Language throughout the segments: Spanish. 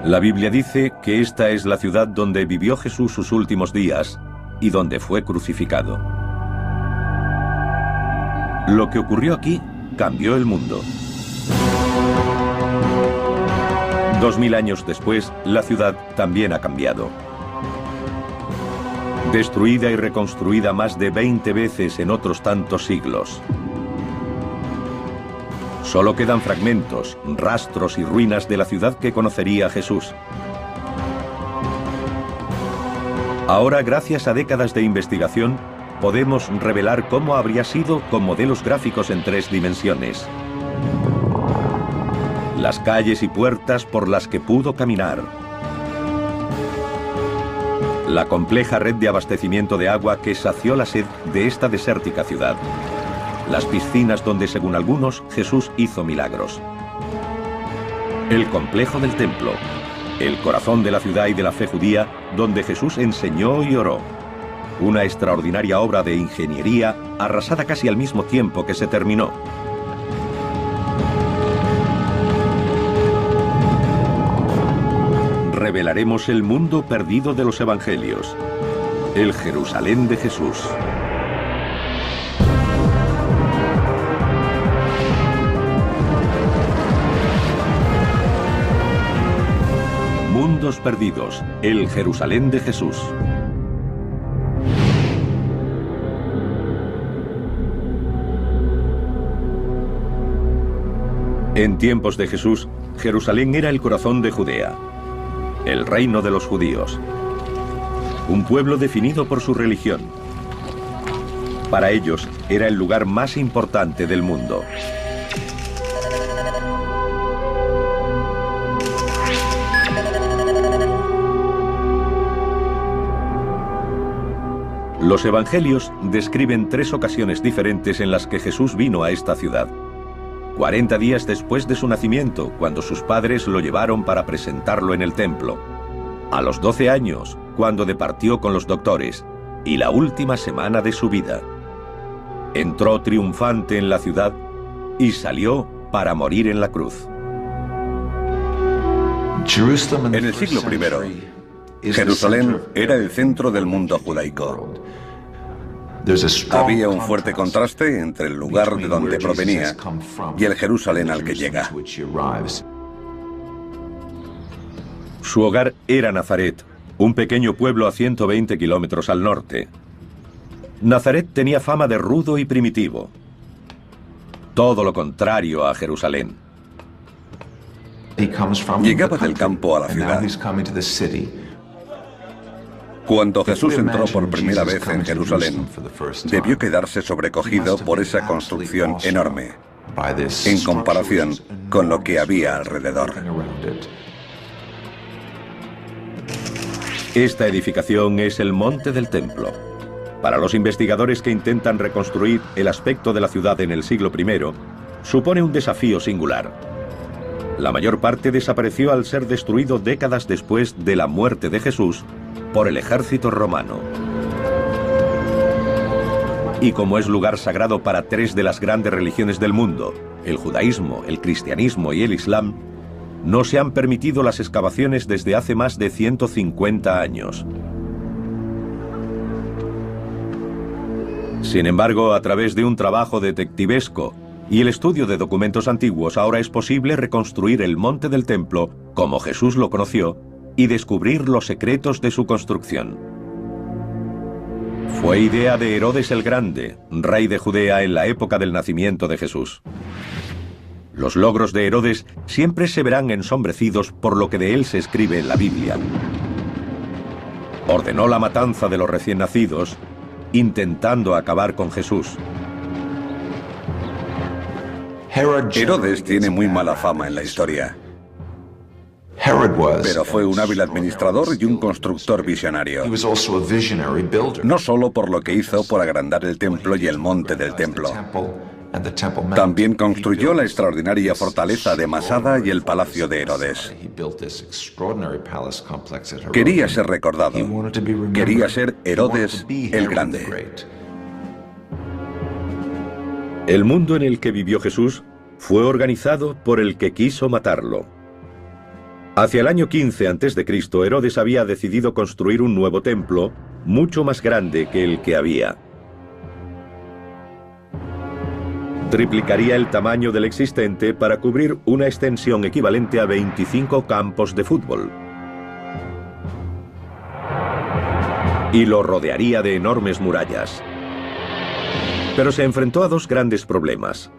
La Biblia dice que esta es la ciudad donde vivió Jesús sus últimos días y donde fue crucificado. Lo que ocurrió aquí cambió el mundo. 2000 años después, la ciudad también ha cambiado. Destruida y reconstruida más de 20 veces en otros tantos siglos. Solo quedan fragmentos, rastros y ruinas de la ciudad que conocería Jesús. Ahora, gracias a décadas de investigación, podemos revelar cómo habría sido con modelos gráficos en 3 dimensiones. Las calles y puertas por las que pudo caminar. La compleja red de abastecimiento de agua que sació la sed de esta desértica ciudad. Las piscinas donde, según algunos, Jesús hizo milagros. El complejo del templo, el corazón de la ciudad y de la fe judía, donde Jesús enseñó y oró. Una extraordinaria obra de ingeniería arrasada casi al mismo tiempo que se terminó. Revelaremos el mundo perdido de los evangelios, el Jerusalén de Jesús. Mundos perdidos, el Jerusalén de Jesús. En tiempos de Jesús, Jerusalén era el corazón de Judea, el reino de los judíos, un pueblo definido por su religión. Para ellos era el lugar más importante del mundo. Los evangelios describen 3 ocasiones diferentes en las que Jesús vino a esta ciudad. 40 días después de su nacimiento, cuando sus padres lo llevaron para presentarlo en el templo. A los 12 años, cuando departió con los doctores, y la última semana de su vida. Entró triunfante en la ciudad y salió para morir en la cruz. En el siglo I, Jerusalén era el centro del mundo judaico. Había un fuerte contraste entre el lugar de donde provenía y el Jerusalén al que llega. Su hogar era Nazaret, un pequeño pueblo a 120 kilómetros al norte. Nazaret tenía fama de rudo y primitivo. Todo lo contrario a Jerusalén. Llegaba del campo a la ciudad. Cuando Jesús entró por primera vez en Jerusalén, debió quedarse sobrecogido por esa construcción enorme, en comparación con lo que había alrededor. Esta edificación es el Monte del Templo. Para los investigadores que intentan reconstruir el aspecto de la ciudad en el siglo I, supone un desafío singular. La mayor parte desapareció al ser destruido décadas después de la muerte de Jesús por el ejército romano. Y como es lugar sagrado para 3 de las grandes religiones del mundo, el judaísmo, el cristianismo y el islam, no se han permitido las excavaciones desde hace más de 150 años. Sin embargo, a través de un trabajo detectivesco y el estudio de documentos antiguos, ahora es posible reconstruir el Monte del Templo como Jesús lo conoció y descubrir los secretos de su construcción. Fue idea de Herodes el Grande, rey de Judea en la época del nacimiento de Jesús. Los logros de Herodes siempre se verán ensombrecidos por lo que de él se escribe en la Biblia. Ordenó la matanza de los recién nacidos, intentando acabar con Jesús. Herodes tiene muy mala fama en la historia, pero fue un hábil administrador y un constructor visionario. No solo por lo que hizo por agrandar el templo y el monte del templo. También construyó la extraordinaria fortaleza de Masada y el palacio de Herodes. Quería ser recordado. Quería ser Herodes el Grande. El mundo en el que vivió Jesús fue organizado por el que quiso matarlo. Hacia el año 15 a.C., Herodes había decidido construir un nuevo templo, mucho más grande que el que había. Triplicaría el tamaño del existente para cubrir una extensión equivalente a 25 campos de fútbol. Y lo rodearía de enormes murallas. Pero se enfrentó a dos grandes problemas.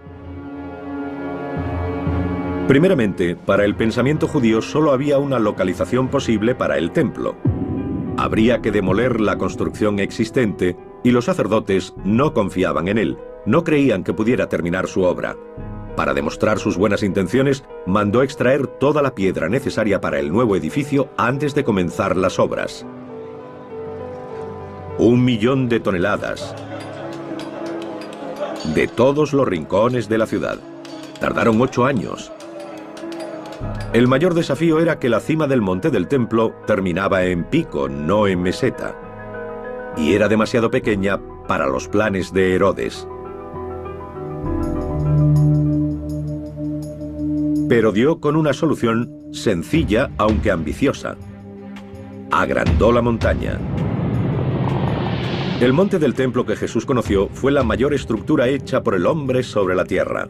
Primeramente, para el pensamiento judío solo había una localización posible para el templo. Habría que demoler la construcción existente y los sacerdotes no confiaban en él, no creían que pudiera terminar su obra. Para demostrar sus buenas intenciones, mandó extraer toda la piedra necesaria para el nuevo edificio antes de comenzar las obras. 1 millón de toneladas. De todos los rincones de la ciudad. Tardaron 8 años. El mayor desafío era que la cima del monte del templo terminaba en pico, no en meseta. Y era demasiado pequeña para los planes de Herodes. Pero dio con una solución sencilla, aunque ambiciosa. Agrandó la montaña. El monte del templo que Jesús conoció fue la mayor estructura hecha por el hombre sobre la tierra.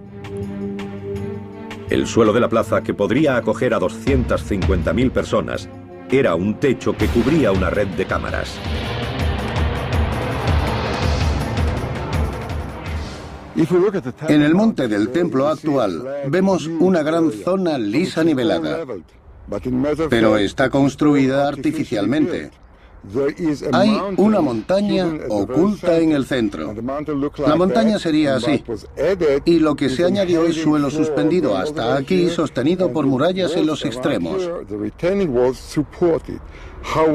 El suelo de la plaza, que podría acoger a 250.000 personas, era un techo que cubría una red de cámaras. En el monte del templo actual vemos una gran zona lisa nivelada, pero está construida artificialmente. Hay una montaña oculta en el centro. La montaña sería así, y lo que se añadió es suelo suspendido hasta aquí, sostenido por murallas en los extremos.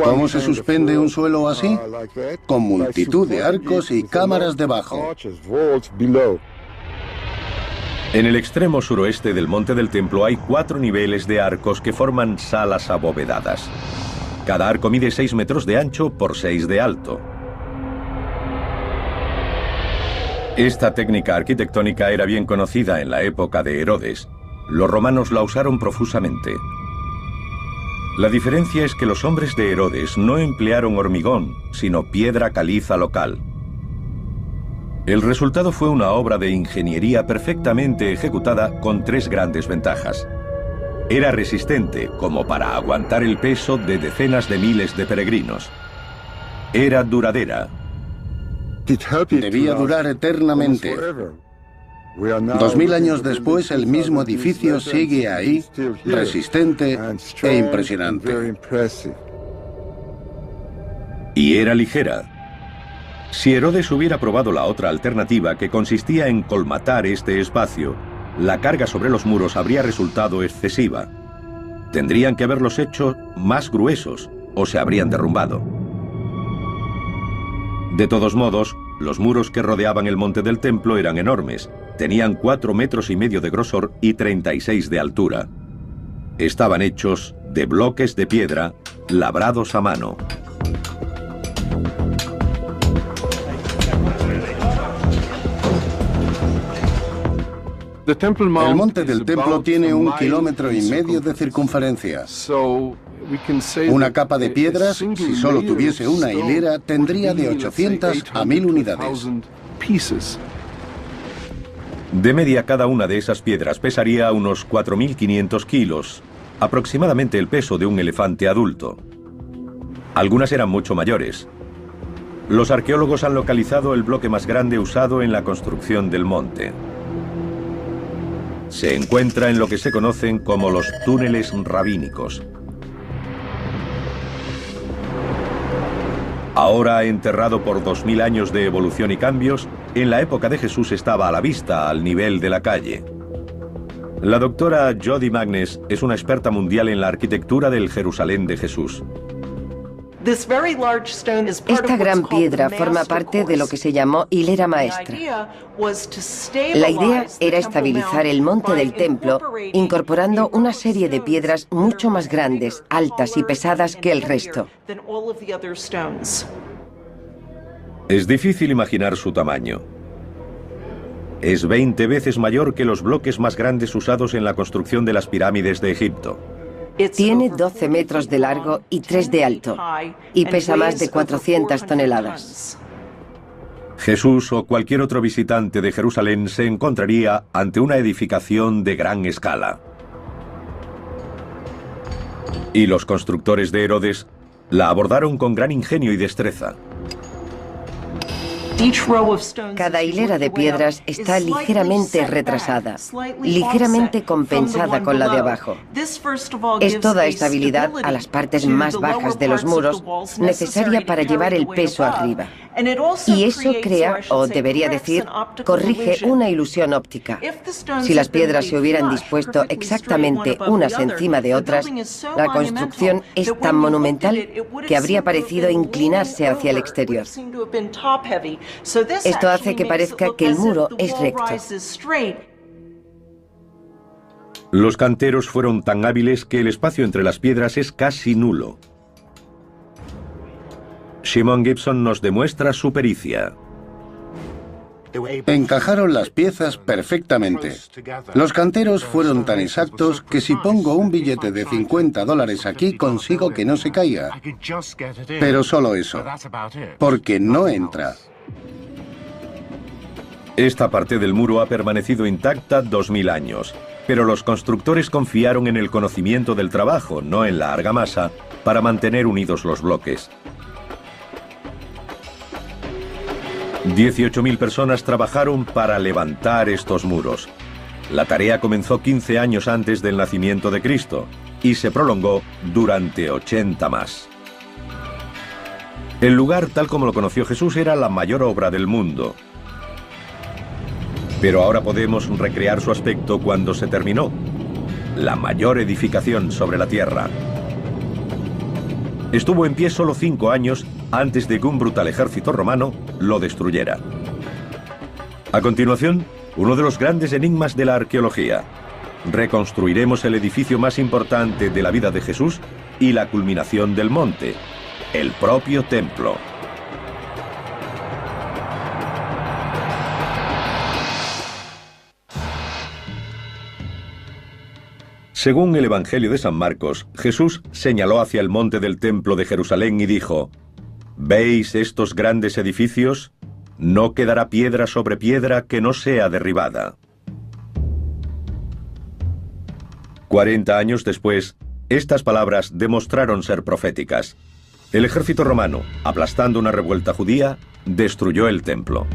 ¿Cómo se suspende un suelo así? Con multitud de arcos y cámaras debajo. En el extremo suroeste del monte del templo hay 4 niveles de arcos que forman salas abovedadas. Cada arco mide 6 metros de ancho por 6 de alto. Esta técnica arquitectónica era bien conocida en la época de Herodes. Los romanos la usaron profusamente. La diferencia es que los hombres de Herodes no emplearon hormigón, sino piedra caliza local. El resultado fue una obra de ingeniería perfectamente ejecutada con 3 grandes ventajas. Era resistente, como para aguantar el peso de decenas de miles de peregrinos. Era duradera. Debía durar eternamente. 2000 años después, el mismo edificio sigue ahí, resistente e impresionante. Y era ligera. Si Herodes hubiera probado la otra alternativa, que consistía en colmatar este espacio, la carga sobre los muros habría resultado excesiva. Tendrían que haberlos hecho más gruesos o se habrían derrumbado. De todos modos, los muros que rodeaban el monte del templo eran enormes. Tenían 4,5 metros de grosor y 36 de altura. Estaban hechos de bloques de piedra labrados a mano. El monte del templo tiene 1,5 kilómetros de circunferencia. Una capa de piedras, si solo tuviese una hilera, tendría de 800 a 1000 unidades. De media, cada una de esas piedras pesaría unos 4.500 kilos, aproximadamente el peso de un elefante adulto. Algunas eran mucho mayores. Los arqueólogos han localizado el bloque más grande usado en la construcción del monte. Se encuentra en lo que se conocen como los túneles rabínicos. Ahora enterrado por 2000 años de evolución y cambios, en la época de Jesús estaba a la vista, al nivel de la calle. La doctora Jody Magnes es una experta mundial en la arquitectura del Jerusalén de Jesús. Esta gran piedra forma parte de lo que se llamó hilera maestra. La idea era estabilizar el monte del templo incorporando una serie de piedras mucho más grandes, altas y pesadas que el resto. Es difícil imaginar su tamaño. Es 20 veces mayor que los bloques más grandes usados en la construcción de las pirámides de Egipto. Tiene 12 metros de largo y 3 de alto, y pesa más de 400 toneladas. Jesús o cualquier otro visitante de Jerusalén se encontraría ante una edificación de gran escala. Y los constructores de Herodes la abordaron con gran ingenio y destreza. Cada hilera de piedras está ligeramente retrasada, ligeramente compensada con la de abajo. Esto da estabilidad a las partes más bajas de los muros, necesaria para llevar el peso arriba. Y eso crea, o debería decir, corrige una ilusión óptica. Si las piedras se hubieran dispuesto exactamente unas encima de otras, la construcción es tan monumental que habría parecido inclinarse hacia el exterior. Esto hace que parezca que el muro es recto. Los canteros fueron tan hábiles que el espacio entre las piedras es casi nulo. Shimon Gibson nos demuestra su pericia. Encajaron las piezas perfectamente. Los canteros fueron tan exactos que si pongo un billete de $50 aquí consigo que no se caiga. Pero solo eso, porque no entra. Esta parte del muro ha permanecido intacta 2000 años, pero los constructores confiaron en el conocimiento del trabajo, no en la argamasa, para mantener unidos los bloques. 18.000 personas trabajaron para levantar estos muros. La tarea comenzó 15 años antes del nacimiento de Cristo y se prolongó durante 80 más. El lugar, tal como lo conoció Jesús, era la mayor obra del mundo. Pero ahora podemos recrear su aspecto cuando se terminó. La mayor edificación sobre la tierra. Estuvo en pie solo 5 años antes de que un brutal ejército romano lo destruyera. A continuación, uno de los grandes enigmas de la arqueología. Reconstruiremos el edificio más importante de la vida de Jesús y la culminación del monte, el propio templo. Según el Evangelio de San Marcos, Jesús señaló hacia el monte del templo de Jerusalén y dijo: ¿Veis estos grandes edificios? No quedará piedra sobre piedra que no sea derribada. 40 años después, estas palabras demostraron ser proféticas. El ejército romano, aplastando una revuelta judía, destruyó el templo.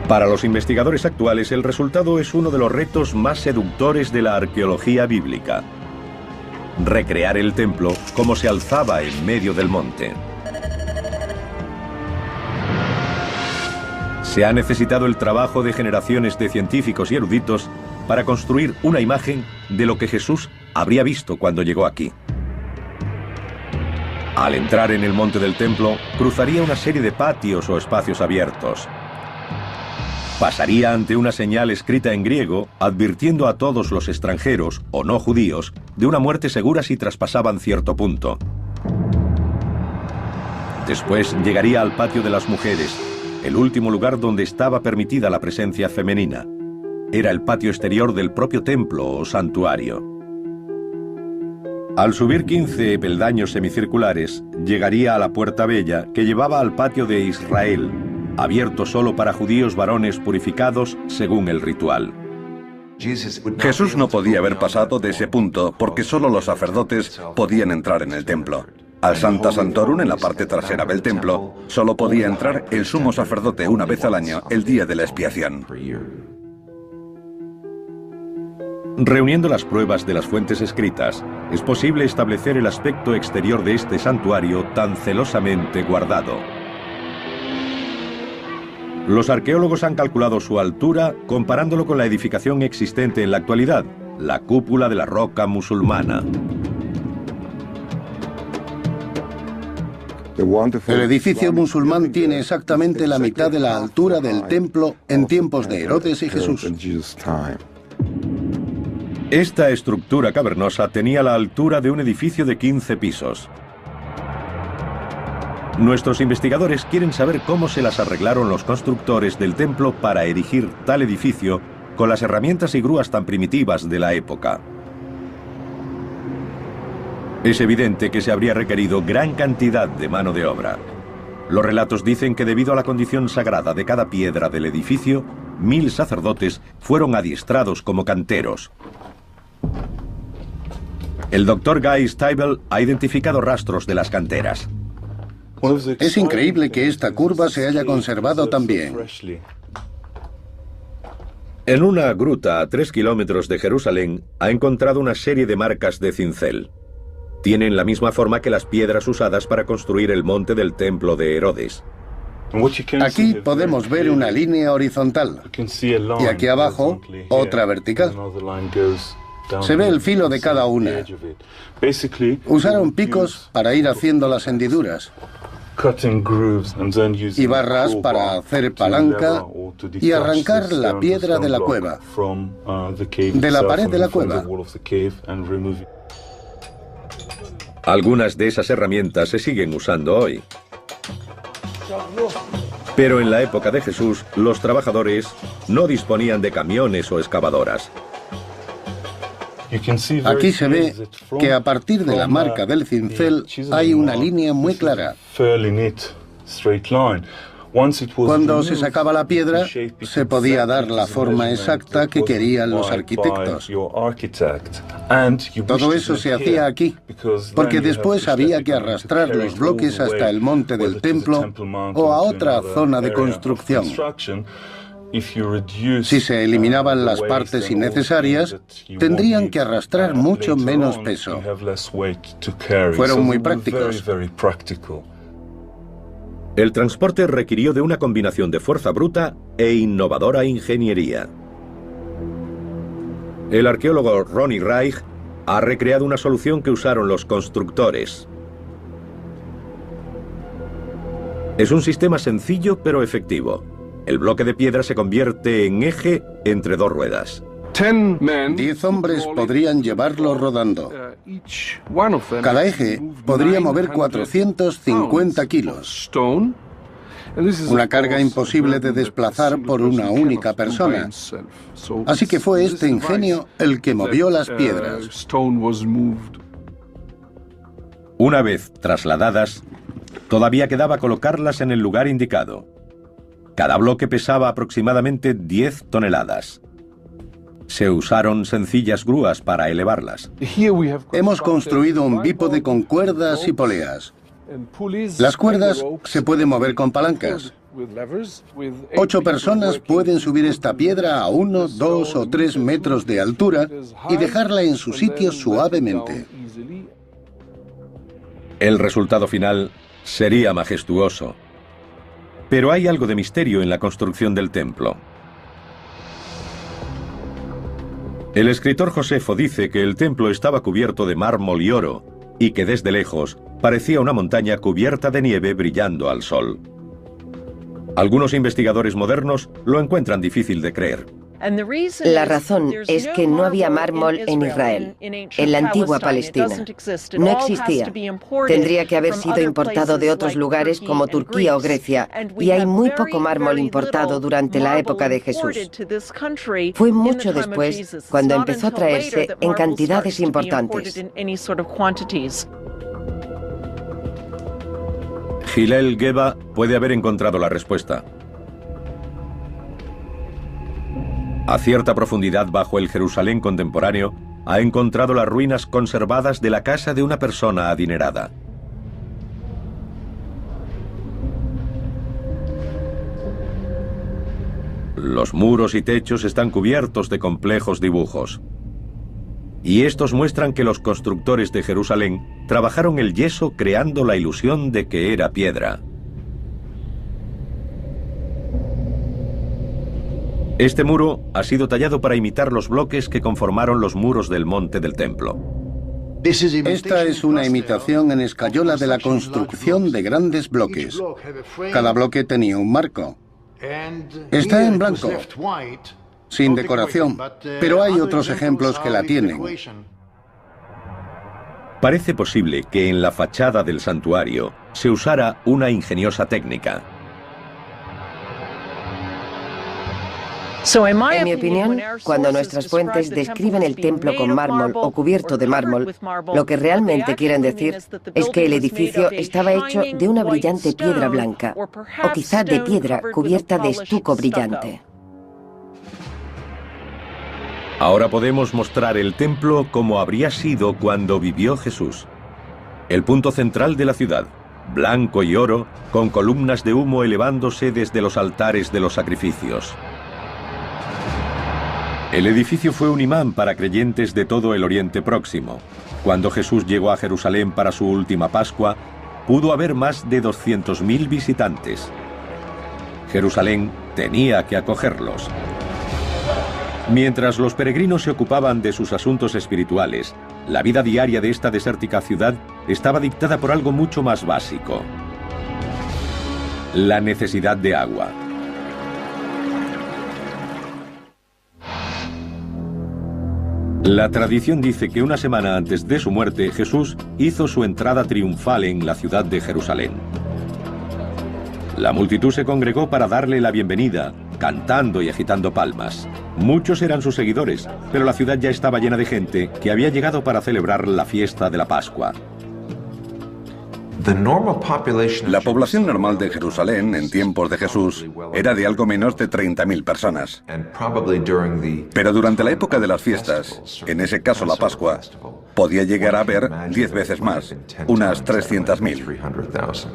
Para los investigadores actuales, el resultado es uno de los retos más seductores de la arqueología bíblica: recrear el templo como se alzaba en medio del monte. Se ha necesitado el trabajo de generaciones de científicos y eruditos para construir una imagen de lo que Jesús habría visto cuando llegó aquí. Al entrar en el monte del templo, cruzaría una serie de patios o espacios abiertos. Pasaría ante una señal escrita en griego, advirtiendo a todos los extranjeros, o no judíos, de una muerte segura si traspasaban cierto punto. Después llegaría al patio de las mujeres, el último lugar donde estaba permitida la presencia femenina. Era el patio exterior del propio templo o santuario. Al subir 15 peldaños semicirculares, llegaría a la puerta bella que llevaba al patio de Israel, abierto solo para judíos varones purificados según el ritual. Jesús no podía haber pasado de ese punto porque solo los sacerdotes podían entrar en el templo. Al Sancta Sanctorum, en la parte trasera del templo, solo podía entrar el sumo sacerdote una vez al año, el día de la expiación. Reuniendo las pruebas de las fuentes escritas, es posible establecer el aspecto exterior de este santuario tan celosamente guardado. Los arqueólogos han calculado su altura comparándolo con la edificación existente en la actualidad, la cúpula de la roca musulmana. El edificio musulmán tiene exactamente la mitad de la altura del templo en tiempos de Herodes y Jesús. Esta estructura cavernosa tenía la altura de un edificio de 15 pisos. Nuestros investigadores quieren saber cómo se las arreglaron los constructores del templo para erigir tal edificio con las herramientas y grúas tan primitivas de la época. Es evidente que se habría requerido gran cantidad de mano de obra. Los relatos dicen que debido a la condición sagrada de cada piedra del edificio, 1000 sacerdotes fueron adiestrados como canteros. El Dr. Guy Stabile ha identificado rastros de las canteras. Es increíble que esta curva se haya conservado tan bien. En una gruta a 3 kilómetros de Jerusalén ha encontrado una serie de marcas de cincel. Tienen la misma forma que las piedras usadas para construir el monte del templo de Herodes. Aquí podemos ver una línea horizontal y aquí abajo otra vertical. Se ve el filo de cada una. Usaron picos para ir haciendo las hendiduras y barras para hacer palanca y arrancar la piedra de la cueva, de la pared de la cueva. Algunas de esas herramientas se siguen usando hoy. Pero en la época de Jesús, los trabajadores no disponían de camiones o excavadoras. Aquí se ve que a partir de la marca del cincel hay una línea muy clara. Cuando se sacaba la piedra, se podía dar la forma exacta que querían los arquitectos. Todo eso se hacía aquí, porque después había que arrastrar los bloques hasta el monte del templo o a otra zona de construcción. Si se eliminaban las partes innecesarias, tendrían que arrastrar mucho menos peso. Fueron muy prácticos. El transporte requirió de una combinación de fuerza bruta e innovadora ingeniería. El arqueólogo Ronnie Reich ha recreado una solución que usaron los constructores. Es un sistema sencillo pero efectivo. El bloque de piedra se convierte en eje entre 2 ruedas. 10 hombres podrían llevarlo rodando. Cada eje podría mover 450 kilos. Una carga imposible de desplazar por una única persona. Así que fue este ingenio el que movió las piedras. Una vez trasladadas, todavía quedaba colocarlas en el lugar indicado. Cada bloque pesaba aproximadamente 10 toneladas. Se usaron sencillas grúas para elevarlas. Hemos construido un bípode con cuerdas y poleas. Las cuerdas se pueden mover con palancas. 8 personas pueden subir esta piedra a 1, 2 o 3 metros de altura y dejarla en su sitio suavemente. El resultado final sería majestuoso. Pero hay algo de misterio en la construcción del templo. El escritor Josefo dice que el templo estaba cubierto de mármol y oro y que desde lejos parecía una montaña cubierta de nieve brillando al sol. Algunos investigadores modernos lo encuentran difícil de creer. La razón es que no había mármol en Israel, en la antigua Palestina. No existía. Tendría que haber sido importado de otros lugares como Turquía o Grecia, y hay muy poco mármol importado durante la época de Jesús. Fue mucho después cuando empezó a traerse en cantidades importantes. Hillel Geba puede haber encontrado la respuesta. A cierta profundidad bajo el Jerusalén contemporáneo, ha encontrado las ruinas conservadas de la casa de una persona adinerada. Los muros y techos están cubiertos de complejos dibujos. Y estos muestran que los constructores de Jerusalén trabajaron el yeso creando la ilusión de que era piedra. Este muro ha sido tallado para imitar los bloques que conformaron los muros del monte del templo. Esta es una imitación en escayola de la construcción de grandes bloques. Cada bloque tenía un marco. Está en blanco, sin decoración, pero hay otros ejemplos que la tienen. Parece posible que en la fachada del santuario se usara una ingeniosa técnica. En mi opinión, cuando nuestras fuentes describen el templo con mármol o cubierto de mármol, lo que realmente quieren decir es que el edificio estaba hecho de una brillante piedra blanca, o quizá de piedra cubierta de estuco brillante. Ahora podemos mostrar el templo como habría sido cuando vivió Jesús. El punto central de la ciudad, blanco y oro, con columnas de humo elevándose desde los altares de los sacrificios. El edificio fue un imán para creyentes de todo el Oriente Próximo. Cuando Jesús llegó a Jerusalén para su última Pascua, pudo haber más de 200.000 visitantes. Jerusalén tenía que acogerlos. Mientras los peregrinos se ocupaban de sus asuntos espirituales, la vida diaria de esta desértica ciudad estaba dictada por algo mucho más básico: la necesidad de agua. La tradición dice que una semana antes de su muerte, Jesús hizo su entrada triunfal en la ciudad de Jerusalén. La multitud se congregó para darle la bienvenida, cantando y agitando palmas. Muchos eran sus seguidores, pero la ciudad ya estaba llena de gente que había llegado para celebrar la fiesta de la Pascua. La población normal de Jerusalén en tiempos de Jesús era de algo menos de 30.000 personas. Pero durante la época de las fiestas, en ese caso la Pascua, podía llegar a haber 10 veces más, unas 300.000.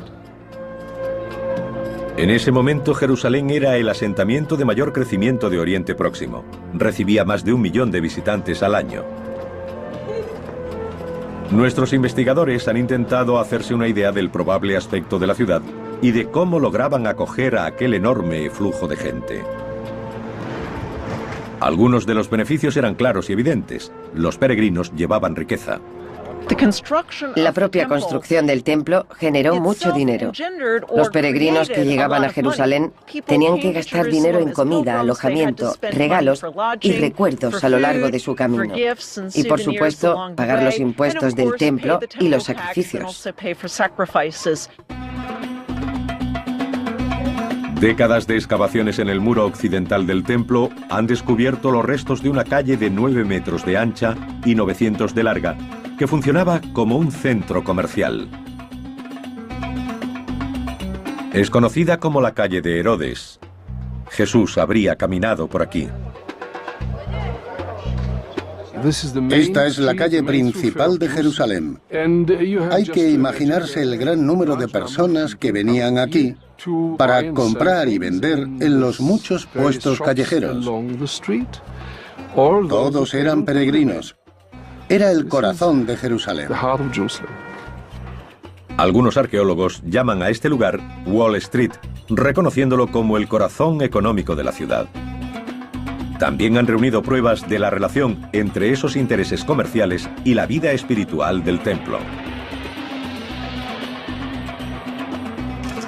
En ese momento Jerusalén era el asentamiento de mayor crecimiento de Oriente Próximo. Recibía más de 1 millón de visitantes al año. Nuestros investigadores han intentado hacerse una idea del probable aspecto de la ciudad y de cómo lograban acoger a aquel enorme flujo de gente. Algunos de los beneficios eran claros y evidentes. Los peregrinos llevaban riqueza. La propia construcción del templo generó mucho dinero. Los peregrinos que llegaban a Jerusalén tenían que gastar dinero en comida, alojamiento, regalos y recuerdos a lo largo de su camino. Y por supuesto, pagar los impuestos del templo y los sacrificios. Décadas de excavaciones en el muro occidental del templo han descubierto los restos de una calle de 9 metros de ancha y 900 de larga, que funcionaba como un centro comercial. Es conocida como la calle de Herodes. Jesús habría caminado por aquí. Esta es la calle principal de Jerusalén. Hay que imaginarse el gran número de personas que venían aquí para comprar y vender en los muchos puestos callejeros. Todos eran peregrinos. Era el corazón de Jerusalén. Algunos arqueólogos llaman a este lugar Wall Street, reconociéndolo como el corazón económico de la ciudad. También han reunido pruebas de la relación entre esos intereses comerciales y la vida espiritual del templo.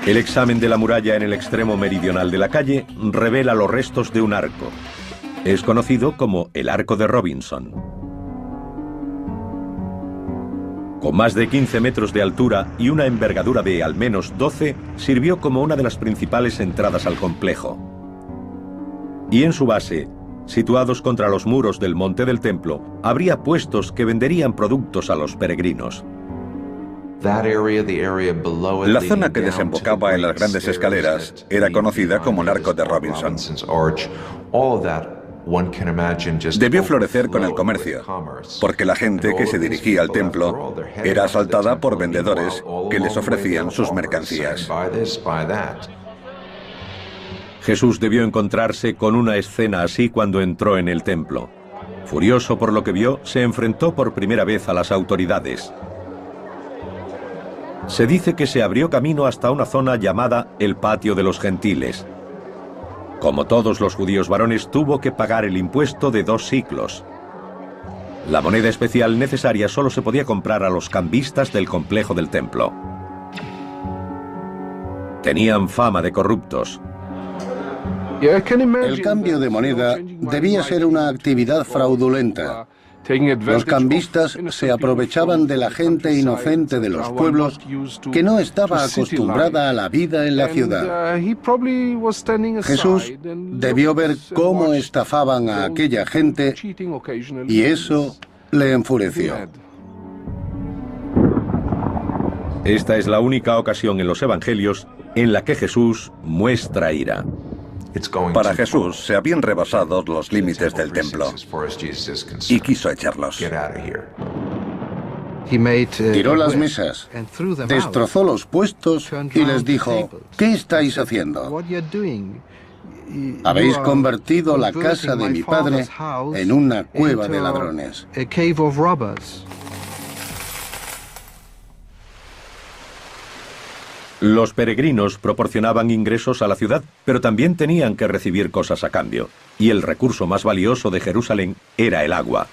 El examen de la muralla en el extremo meridional de la calle revela los restos de un arco. Es conocido como el Arco de Robinson. Con más de 15 metros de altura y una envergadura de al menos 12, sirvió como una de las principales entradas al complejo. Y en su base, situados contra los muros del monte del templo, habría puestos que venderían productos a los peregrinos. La zona que desembocaba en las grandes escaleras era conocida como el Arco de Robinson. Debió florecer con el comercio, porque la gente que se dirigía al templo era asaltada por vendedores que les ofrecían sus mercancías. Jesús debió encontrarse con una escena así cuando entró en el templo. Furioso por lo que vio, se enfrentó por primera vez a las autoridades. Se dice que se abrió camino hasta una zona llamada el Patio de los Gentiles. Como todos los judíos varones, tuvo que pagar el impuesto de 2 siclos. La moneda especial necesaria solo se podía comprar a los cambistas del complejo del templo. Tenían fama de corruptos. El cambio de moneda debía ser una actividad fraudulenta. Los cambistas se aprovechaban de la gente inocente de los pueblos que no estaba acostumbrada a la vida en la ciudad. Jesús debió ver cómo estafaban a aquella gente y eso le enfureció. Esta es la única ocasión en los evangelios en la que Jesús muestra ira. Para Jesús se habían rebasado los límites del templo y quiso echarlos. Tiró las mesas, destrozó los puestos y les dijo: ¿qué estáis haciendo? Habéis convertido la casa de mi padre en una cueva de ladrones. Los peregrinos proporcionaban ingresos a la ciudad, pero también tenían que recibir cosas a cambio. Y el recurso más valioso de Jerusalén era el agua.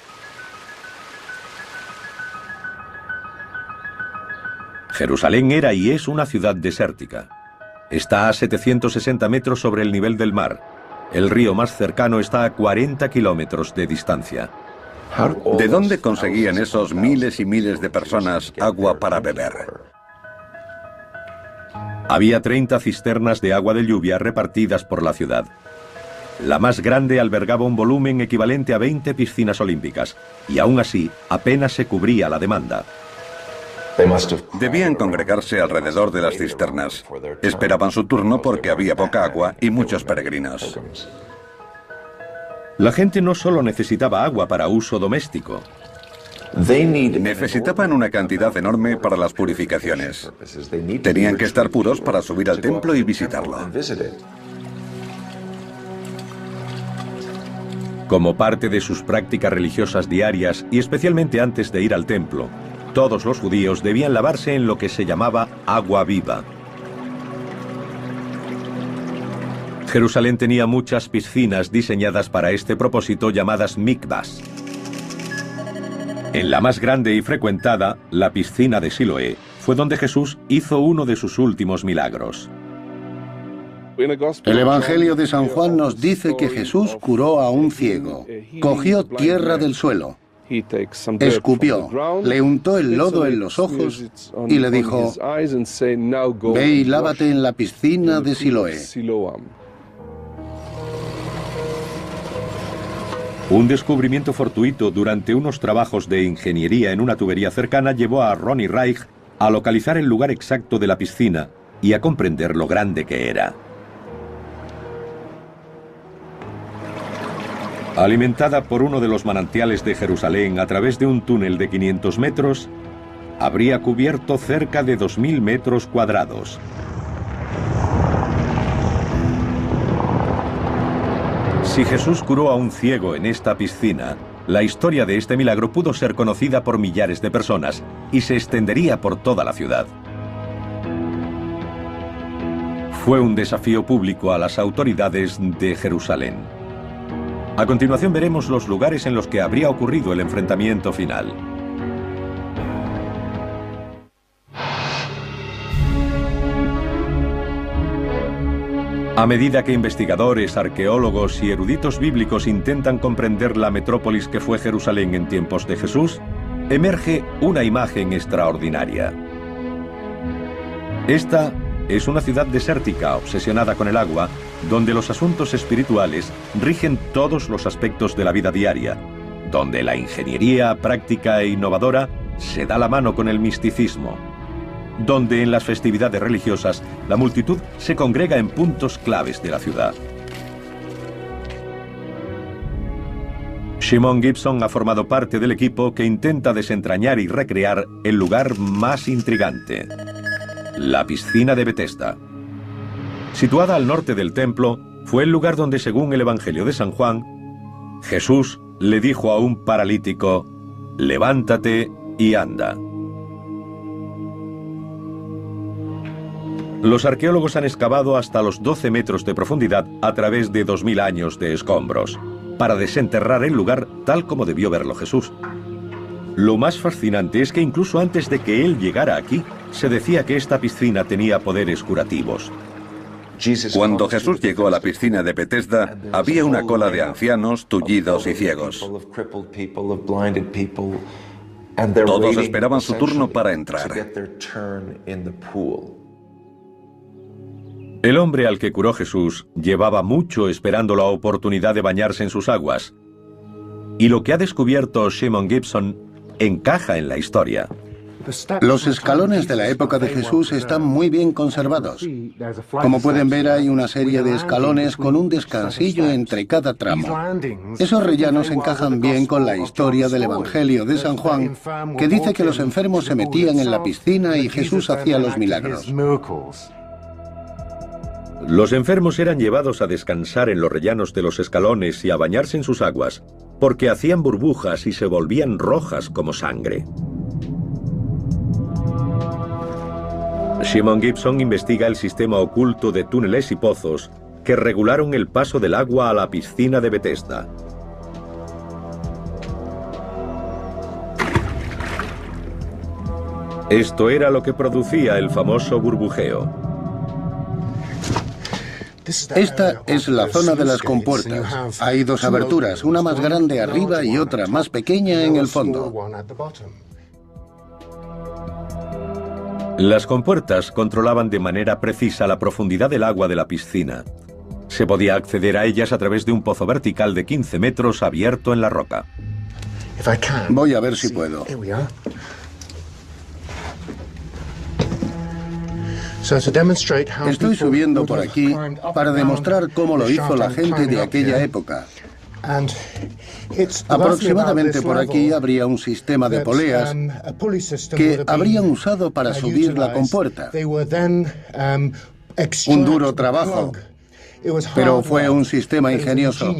Jerusalén era y es una ciudad desértica. Está a 760 metros sobre el nivel del mar. El río más cercano está a 40 kilómetros de distancia. ¿De dónde conseguían esos miles y miles de personas agua para beber? Había 30 cisternas de agua de lluvia repartidas por la ciudad. La más grande albergaba un volumen equivalente a 20 piscinas olímpicas, y aún así apenas se cubría la demanda. Debían congregarse alrededor de las cisternas. Esperaban su turno porque había poca agua y muchos peregrinos. La gente no solo necesitaba agua para uso doméstico. Necesitaban una cantidad enorme para las purificaciones. Tenían que estar puros para subir al templo y visitarlo. Como parte de sus prácticas religiosas diarias y especialmente antes de ir al templo, todos los judíos debían lavarse en lo que se llamaba agua viva. Jerusalén tenía muchas piscinas diseñadas para este propósito llamadas mikvahs. En la más grande y frecuentada, la piscina de Siloé, fue donde Jesús hizo uno de sus últimos milagros. El Evangelio de San Juan nos dice que Jesús curó a un ciego. Cogió tierra del suelo, escupió, le untó el lodo en los ojos y le dijo: ve y lávate en la piscina de Siloé. Un descubrimiento fortuito durante unos trabajos de ingeniería en una tubería cercana llevó a Ronnie Reich a localizar el lugar exacto de la piscina y a comprender lo grande que era. Alimentada por uno de los manantiales de Jerusalén a través de un túnel de 500 metros, habría cubierto cerca de 2.000 metros cuadrados. Si Jesús curó a un ciego en esta piscina, la historia de este milagro pudo ser conocida por millares de personas y se extendería por toda la ciudad. Fue un desafío público a las autoridades de Jerusalén. A continuación veremos los lugares en los que habría ocurrido el enfrentamiento final. A medida que investigadores, arqueólogos y eruditos bíblicos intentan comprender la metrópolis que fue Jerusalén en tiempos de Jesús, emerge una imagen extraordinaria. Esta es una ciudad desértica obsesionada con el agua, donde los asuntos espirituales rigen todos los aspectos de la vida diaria, donde la ingeniería práctica e innovadora se da la mano con el misticismo, donde en las festividades religiosas la multitud se congrega en puntos claves de la ciudad. Shimon Gibson ha formado parte del equipo que intenta desentrañar y recrear el lugar más intrigante, la piscina de Betesda. Situada al norte del templo, fue el lugar donde, según el Evangelio de San Juan, Jesús le dijo a un paralítico: levántate y anda. Los arqueólogos han excavado hasta los 12 metros de profundidad a través de 2000 años de escombros, para desenterrar el lugar tal como debió verlo Jesús. Lo más fascinante es que incluso antes de que él llegara aquí, se decía que esta piscina tenía poderes curativos. Cuando Jesús llegó a la piscina de Betesda, había una cola de ancianos, tullidos y ciegos. Todos esperaban su turno para entrar. El hombre al que curó Jesús llevaba mucho esperando la oportunidad de bañarse en sus aguas. Y lo que ha descubierto Shimon Gibson encaja en la historia. Los escalones de la época de Jesús están muy bien conservados. Como pueden ver, hay una serie de escalones con un descansillo entre cada tramo. Esos rellanos encajan bien con la historia del Evangelio de San Juan, que dice que los enfermos se metían en la piscina y Jesús hacía los milagros. Los enfermos eran llevados a descansar en los rellanos de los escalones y a bañarse en sus aguas, porque hacían burbujas y se volvían rojas como sangre. Shimon Gibson investiga el sistema oculto de túneles y pozos que regularon el paso del agua a la piscina de Betesda. Esto era lo que producía el famoso burbujeo. Esta es la zona de las compuertas. Hay dos aberturas, una más grande arriba y otra más pequeña en el fondo. Las compuertas controlaban de manera precisa la profundidad del agua de la piscina. Se podía acceder a ellas a través de un pozo vertical de 15 metros abierto en la roca. Voy a ver si puedo. Estoy subiendo por aquí para demostrar cómo lo hizo la gente de aquella época. Aproximadamente por aquí habría un sistema de poleas que habrían usado para subir la compuerta. Un duro trabajo, pero fue un sistema ingenioso.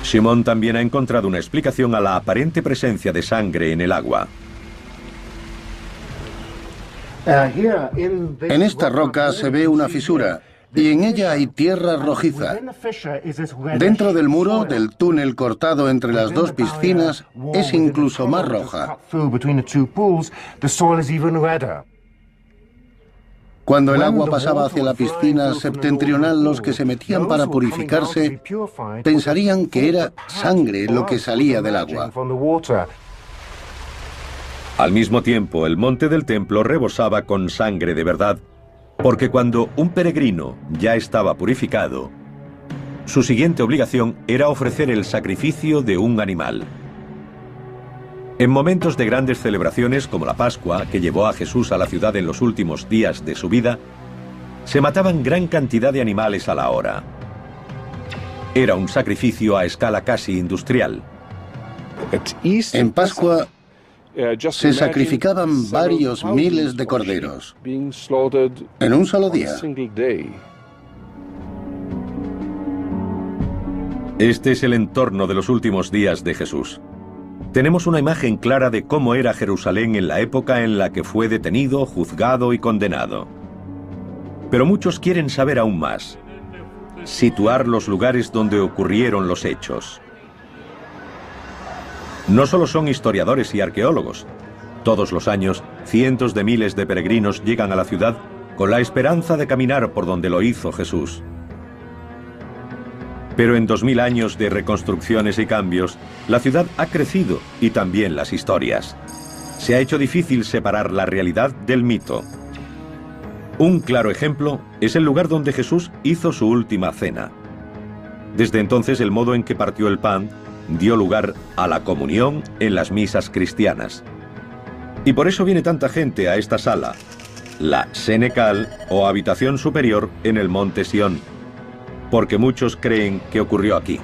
Shimon también ha encontrado una explicación a la aparente presencia de sangre en el agua. En esta roca se ve una fisura y en ella hay tierra rojiza. Dentro del muro del túnel cortado entre las dos piscinas es incluso más roja. Cuando el agua pasaba hacia la piscina septentrional, los que se metían para purificarse pensarían que era sangre lo que salía del agua. Al mismo tiempo, el monte del templo rebosaba con sangre de verdad, porque cuando un peregrino ya estaba purificado, su siguiente obligación era ofrecer el sacrificio de un animal. En momentos de grandes celebraciones como la Pascua, que llevó a Jesús a la ciudad en los últimos días de su vida, se mataban gran cantidad de animales a la hora. Era un sacrificio a escala casi industrial. En Pascua se sacrificaban varios miles de corderos en un solo día. Este es el entorno de los últimos días de Jesús. Tenemos una imagen clara de cómo era Jerusalén en la época en la que fue detenido, juzgado y condenado. Pero muchos quieren saber aún más. Situar los lugares donde ocurrieron los hechos. No solo son historiadores y arqueólogos. Todos los años, cientos de miles de peregrinos llegan a la ciudad con la esperanza de caminar por donde lo hizo Jesús. Pero en 2000 años de reconstrucciones y cambios, la ciudad ha crecido y también las historias. Se ha hecho difícil separar la realidad del mito. Un claro ejemplo es el lugar donde Jesús hizo su última cena. Desde entonces, el modo en que partió el pan dio lugar a la comunión en las misas cristianas. Y por eso viene tanta gente a esta sala, la Senecal o habitación superior en el monte Sión, porque muchos creen que ocurrió aquí.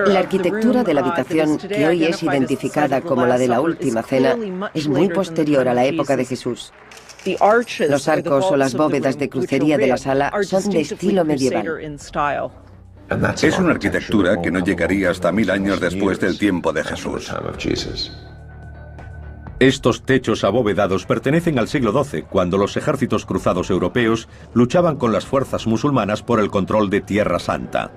La arquitectura de la habitación, que hoy es identificada como la de la Última Cena, es muy posterior a la época de Jesús. Los arcos o las bóvedas de crucería de la sala son de estilo medieval. Es una arquitectura que no llegaría hasta 1000 años después del tiempo de Jesús. Estos techos abovedados pertenecen al siglo XII, cuando los ejércitos cruzados europeos luchaban con las fuerzas musulmanas por el control de Tierra Santa.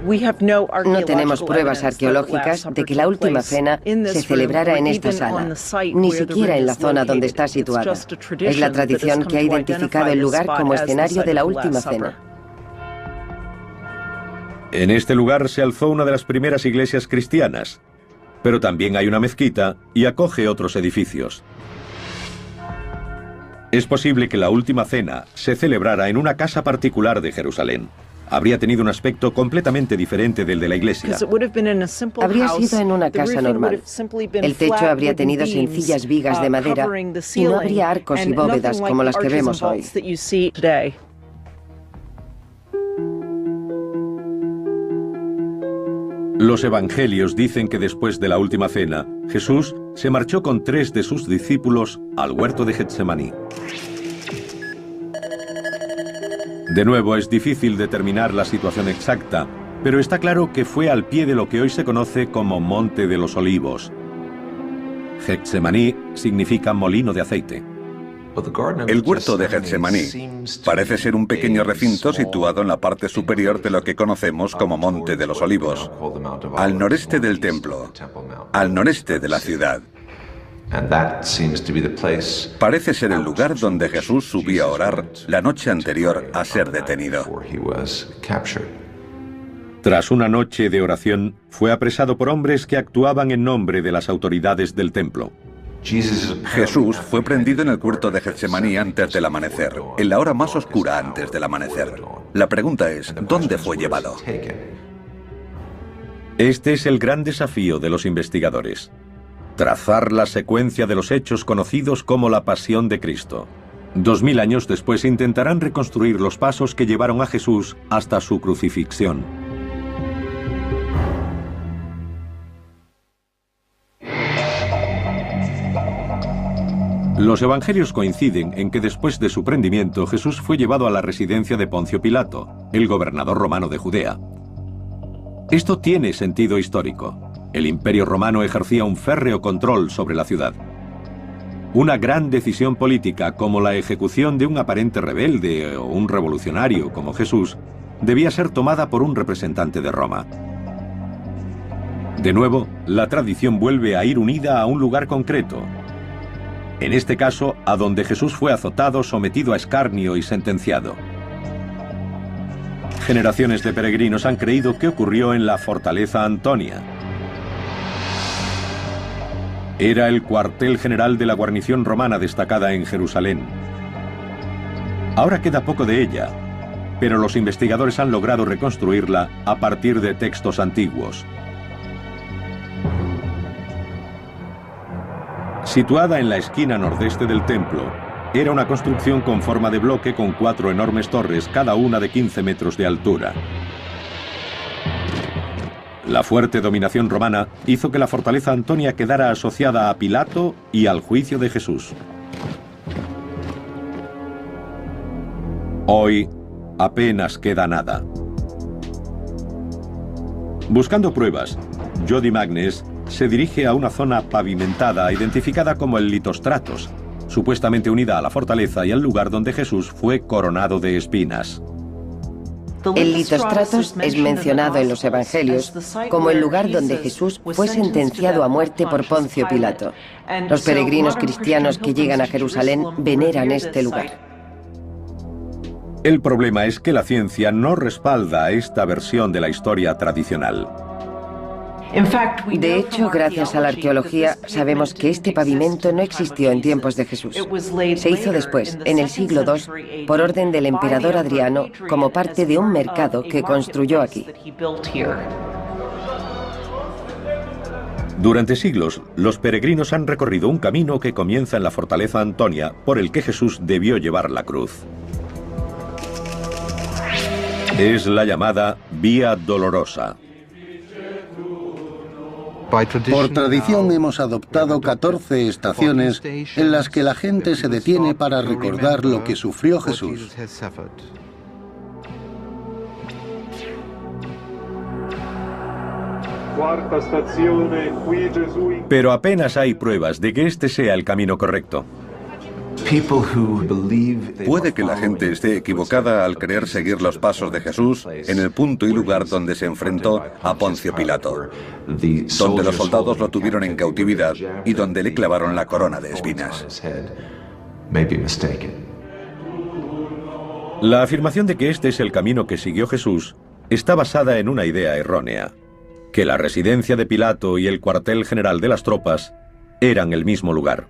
No tenemos pruebas arqueológicas de que la última cena se celebrara en esta sala, ni siquiera en la zona donde está situada. Es la tradición que ha identificado el lugar como escenario de la última cena. En este lugar se alzó una de las primeras iglesias cristianas, pero también hay una mezquita y acoge otros edificios. Es posible que la última cena se celebrara en una casa particular de Jerusalén. Habría tenido un aspecto completamente diferente del de la iglesia. Habría sido en una casa normal. El techo habría tenido sencillas vigas de madera y no habría arcos y bóvedas como las que vemos hoy. Los evangelios dicen que después de la última cena, Jesús se marchó con 3 de sus discípulos al huerto de Getsemaní. De nuevo, es difícil determinar la situación exacta, pero está claro que fue al pie de lo que hoy se conoce como Monte de los Olivos. Getsemaní significa molino de aceite. El huerto de Getsemaní parece ser un pequeño recinto situado en la parte superior de lo que conocemos como Monte de los Olivos, al noreste del templo, al noreste de la ciudad. Parece ser el lugar donde Jesús subía a orar la noche anterior a ser detenido. Tras una noche de oración, fue apresado por hombres que actuaban en nombre de las autoridades del templo. Jesús fue prendido en el huerto de Getsemaní antes del amanecer, en la hora más oscura antes del amanecer. La pregunta es, ¿dónde fue llevado? Este es el gran desafío de los investigadores: trazar la secuencia de los hechos conocidos como la Pasión de Cristo. 2000 años después intentarán reconstruir los pasos que llevaron a Jesús hasta su crucifixión. Los evangelios coinciden en que después de su prendimiento Jesús fue llevado a la residencia de Poncio Pilato, el gobernador romano de Judea. Esto tiene sentido histórico. El Imperio Romano ejercía un férreo control sobre la ciudad. Una gran decisión política, como la ejecución de un aparente rebelde o un revolucionario como Jesús, debía ser tomada por un representante de Roma. De nuevo, la tradición vuelve a ir unida a un lugar concreto. En este caso, a donde Jesús fue azotado, sometido a escarnio y sentenciado. Generaciones de peregrinos han creído que ocurrió en la Fortaleza Antonia. Era el cuartel general de la guarnición romana destacada en Jerusalén. Ahora queda poco de ella, pero los investigadores han logrado reconstruirla a partir de textos antiguos. Situada en la esquina nordeste del templo, era una construcción con forma de bloque con 4 enormes torres, cada una de 15 metros de altura. La fuerte dominación romana hizo que la fortaleza Antonia quedara asociada a Pilato y al juicio de Jesús. Hoy apenas queda nada. Buscando pruebas, Jody Magnes se dirige a una zona pavimentada identificada como el Litostratos, supuestamente unida a la fortaleza y al lugar donde Jesús fue coronado de espinas. El Litostratos es mencionado en los Evangelios como el lugar donde Jesús fue sentenciado a muerte por Poncio Pilato. Los peregrinos cristianos que llegan a Jerusalén veneran este lugar. El problema es que la ciencia no respalda esta versión de la historia tradicional. De hecho, gracias a la arqueología, sabemos que este pavimento no existió en tiempos de Jesús. Se hizo después, en el siglo II, por orden del emperador Adriano, como parte de un mercado que construyó aquí. Durante siglos, los peregrinos han recorrido un camino que comienza en la fortaleza Antonia, por el que Jesús debió llevar la cruz. Es la llamada Vía Dolorosa. Por tradición hemos adoptado 14 estaciones en las que la gente se detiene para recordar lo que sufrió Jesús. Pero apenas hay pruebas de que este sea el camino correcto. Puede que la gente esté equivocada al querer seguir los pasos de Jesús en el punto y lugar donde se enfrentó a Poncio Pilato, donde los soldados lo tuvieron en cautividad y donde le clavaron la corona de espinas. La afirmación de que este es el camino que siguió Jesús está basada en una idea errónea, que la residencia de Pilato y el cuartel general de las tropas eran el mismo lugar.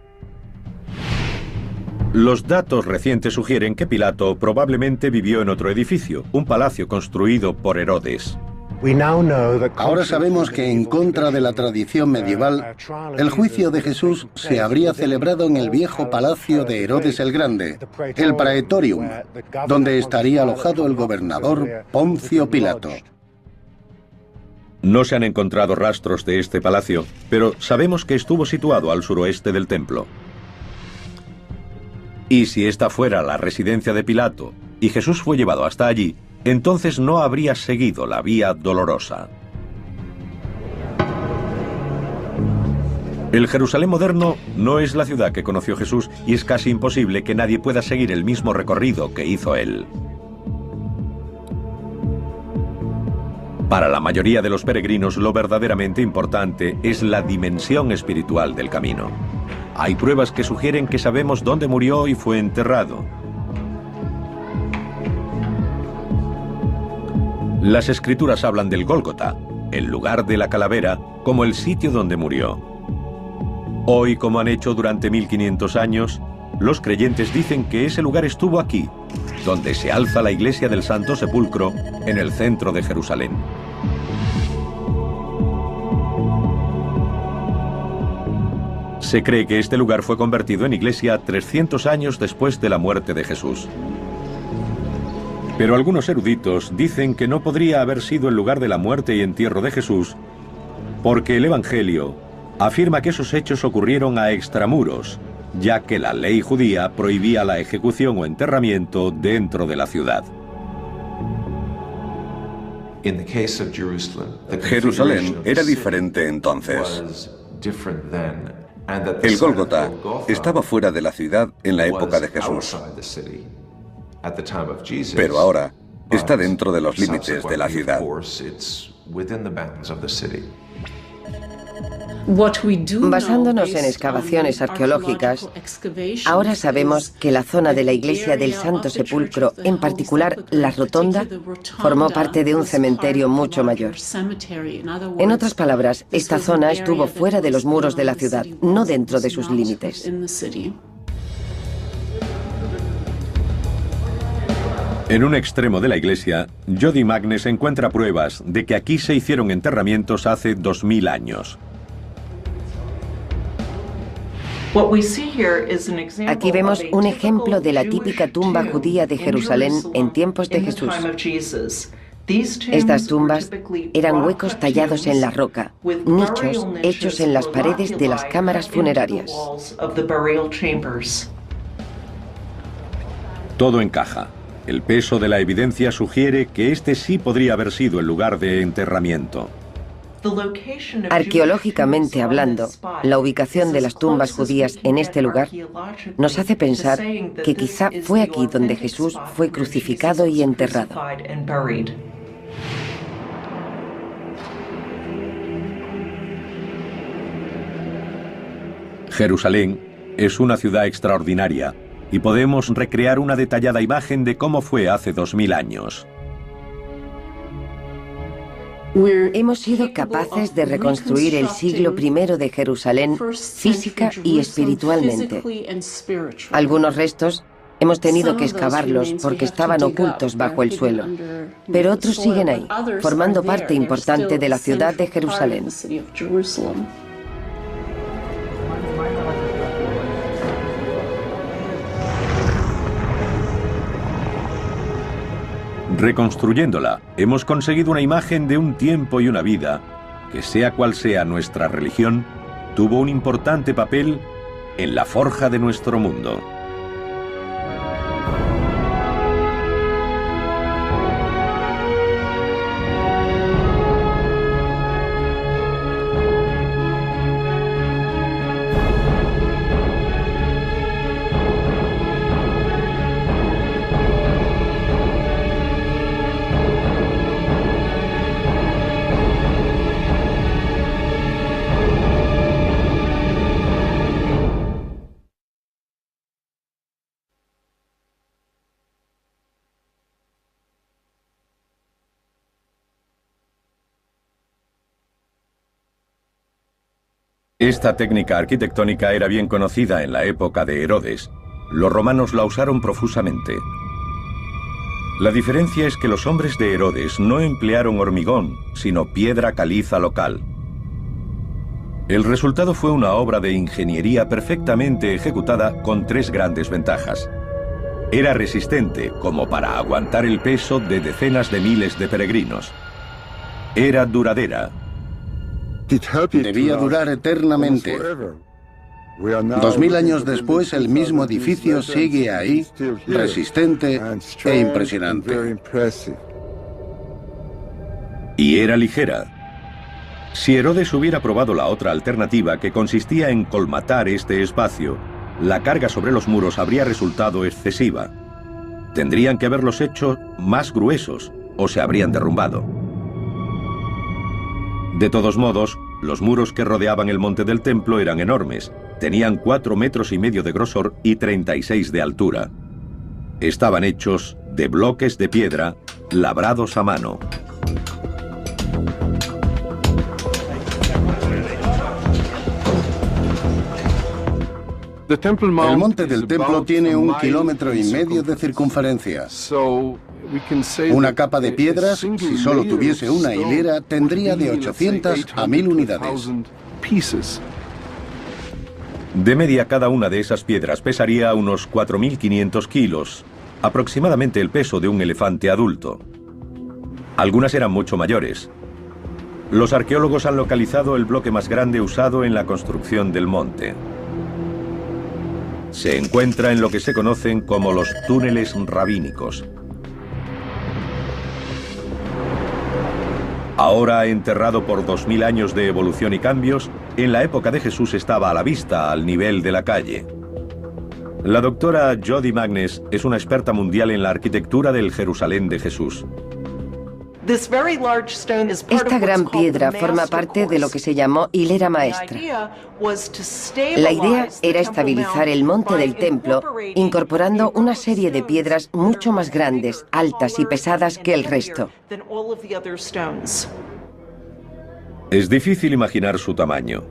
Los datos recientes sugieren que Pilato probablemente vivió en otro edificio, un palacio construido por Herodes. Ahora sabemos que, en contra de la tradición medieval, el juicio de Jesús se habría celebrado en el viejo palacio de Herodes el Grande, el Praetorium, donde estaría alojado el gobernador Poncio Pilato. No se han encontrado rastros de este palacio, pero sabemos que estuvo situado al suroeste del templo. Y si esta fuera la residencia de Pilato y Jesús fue llevado hasta allí, entonces no habría seguido la vía dolorosa. El Jerusalén moderno no es la ciudad que conoció Jesús y es casi imposible que nadie pueda seguir el mismo recorrido que hizo él. Para la mayoría de los peregrinos, lo verdaderamente importante es la dimensión espiritual del camino. Hay pruebas que sugieren que sabemos dónde murió y fue enterrado. Las escrituras hablan del Gólgota, el lugar de la calavera, como el sitio donde murió. Hoy, como han hecho durante 1500 años, los creyentes dicen que ese lugar estuvo aquí, donde se alza la iglesia del Santo Sepulcro, en el centro de Jerusalén. Se cree que este lugar fue convertido en iglesia 300 años después de la muerte de Jesús. Pero algunos eruditos dicen que no podría haber sido el lugar de la muerte y entierro de Jesús, porque el Evangelio afirma que esos hechos ocurrieron a extramuros, ya que la ley judía prohibía la ejecución o enterramiento dentro de la ciudad. Jerusalén era diferente entonces. El Gólgota estaba fuera de la ciudad en la época de Jesús, pero ahora está dentro de los límites de la ciudad. Basándonos en excavaciones arqueológicas, ahora sabemos que la zona de la iglesia del Santo Sepulcro, en particular la rotonda, formó parte de un cementerio mucho mayor. En otras palabras, esta zona estuvo fuera de los muros de la ciudad, no dentro de sus límites. En un extremo de la iglesia, Jody Magnes encuentra pruebas de que aquí se hicieron enterramientos hace 2000 años. Aquí vemos un ejemplo de la típica tumba judía de Jerusalén en tiempos de Jesús. Estas tumbas eran huecos tallados en la roca, nichos hechos en las paredes de las cámaras funerarias. Todo encaja. El peso de la evidencia sugiere que este sí podría haber sido el lugar de enterramiento. Arqueológicamente hablando, la ubicación de las tumbas judías en este lugar nos hace pensar que quizá fue aquí donde Jesús fue crucificado y enterrado. Jerusalén es una ciudad extraordinaria y podemos recrear una detallada imagen de cómo fue hace 2000 años. Hemos sido capaces de reconstruir el siglo I de Jerusalén física y espiritualmente. Algunos restos hemos tenido que excavarlos porque estaban ocultos bajo el suelo, pero otros siguen ahí, formando parte importante de la ciudad de Jerusalén. Reconstruyéndola, hemos conseguido una imagen de un tiempo y una vida que, sea cual sea nuestra religión, tuvo un importante papel en la forja de nuestro mundo. Esta técnica arquitectónica era bien conocida en la época de Herodes. Los romanos la usaron profusamente. La diferencia es que los hombres de Herodes no emplearon hormigón, sino piedra caliza local. El resultado fue una obra de ingeniería perfectamente ejecutada con tres grandes ventajas. Era resistente, como para aguantar el peso de decenas de miles de peregrinos. Era duradera. Debía durar eternamente. 2000 años después, el mismo edificio sigue ahí, resistente e impresionante. Y era ligera. Si Herodes hubiera probado la otra alternativa, que consistía en colmatar este espacio, la carga sobre los muros habría resultado excesiva. Tendrían que haberlos hecho más gruesos o se habrían derrumbado. De todos modos, los muros que rodeaban el monte del templo eran enormes. Tenían 4,5 metros de grosor y 36 de altura. Estaban hechos de bloques de piedra labrados a mano. El monte del templo tiene 1,5 kilómetros de circunferencia. Una capa de piedras, si solo tuviese una hilera, tendría de 800 a 1000 unidades. De media, cada una de esas piedras pesaría unos 4.500 kilos, aproximadamente el peso de un elefante adulto. Algunas eran mucho mayores. Los arqueólogos han localizado el bloque más grande usado en la construcción del monte. Se encuentra en lo que se conocen como los túneles rabínicos. Ahora enterrado por 2000 años de evolución y cambios, en la época de Jesús estaba a la vista, al nivel de la calle. La doctora Jody Magnes es una experta mundial en la arquitectura del Jerusalén de Jesús. Esta gran piedra forma parte de lo que se llamó hilera maestra. La idea era estabilizar el monte del templo, incorporando una serie de piedras mucho más grandes, altas y pesadas que el resto. Es difícil imaginar su tamaño.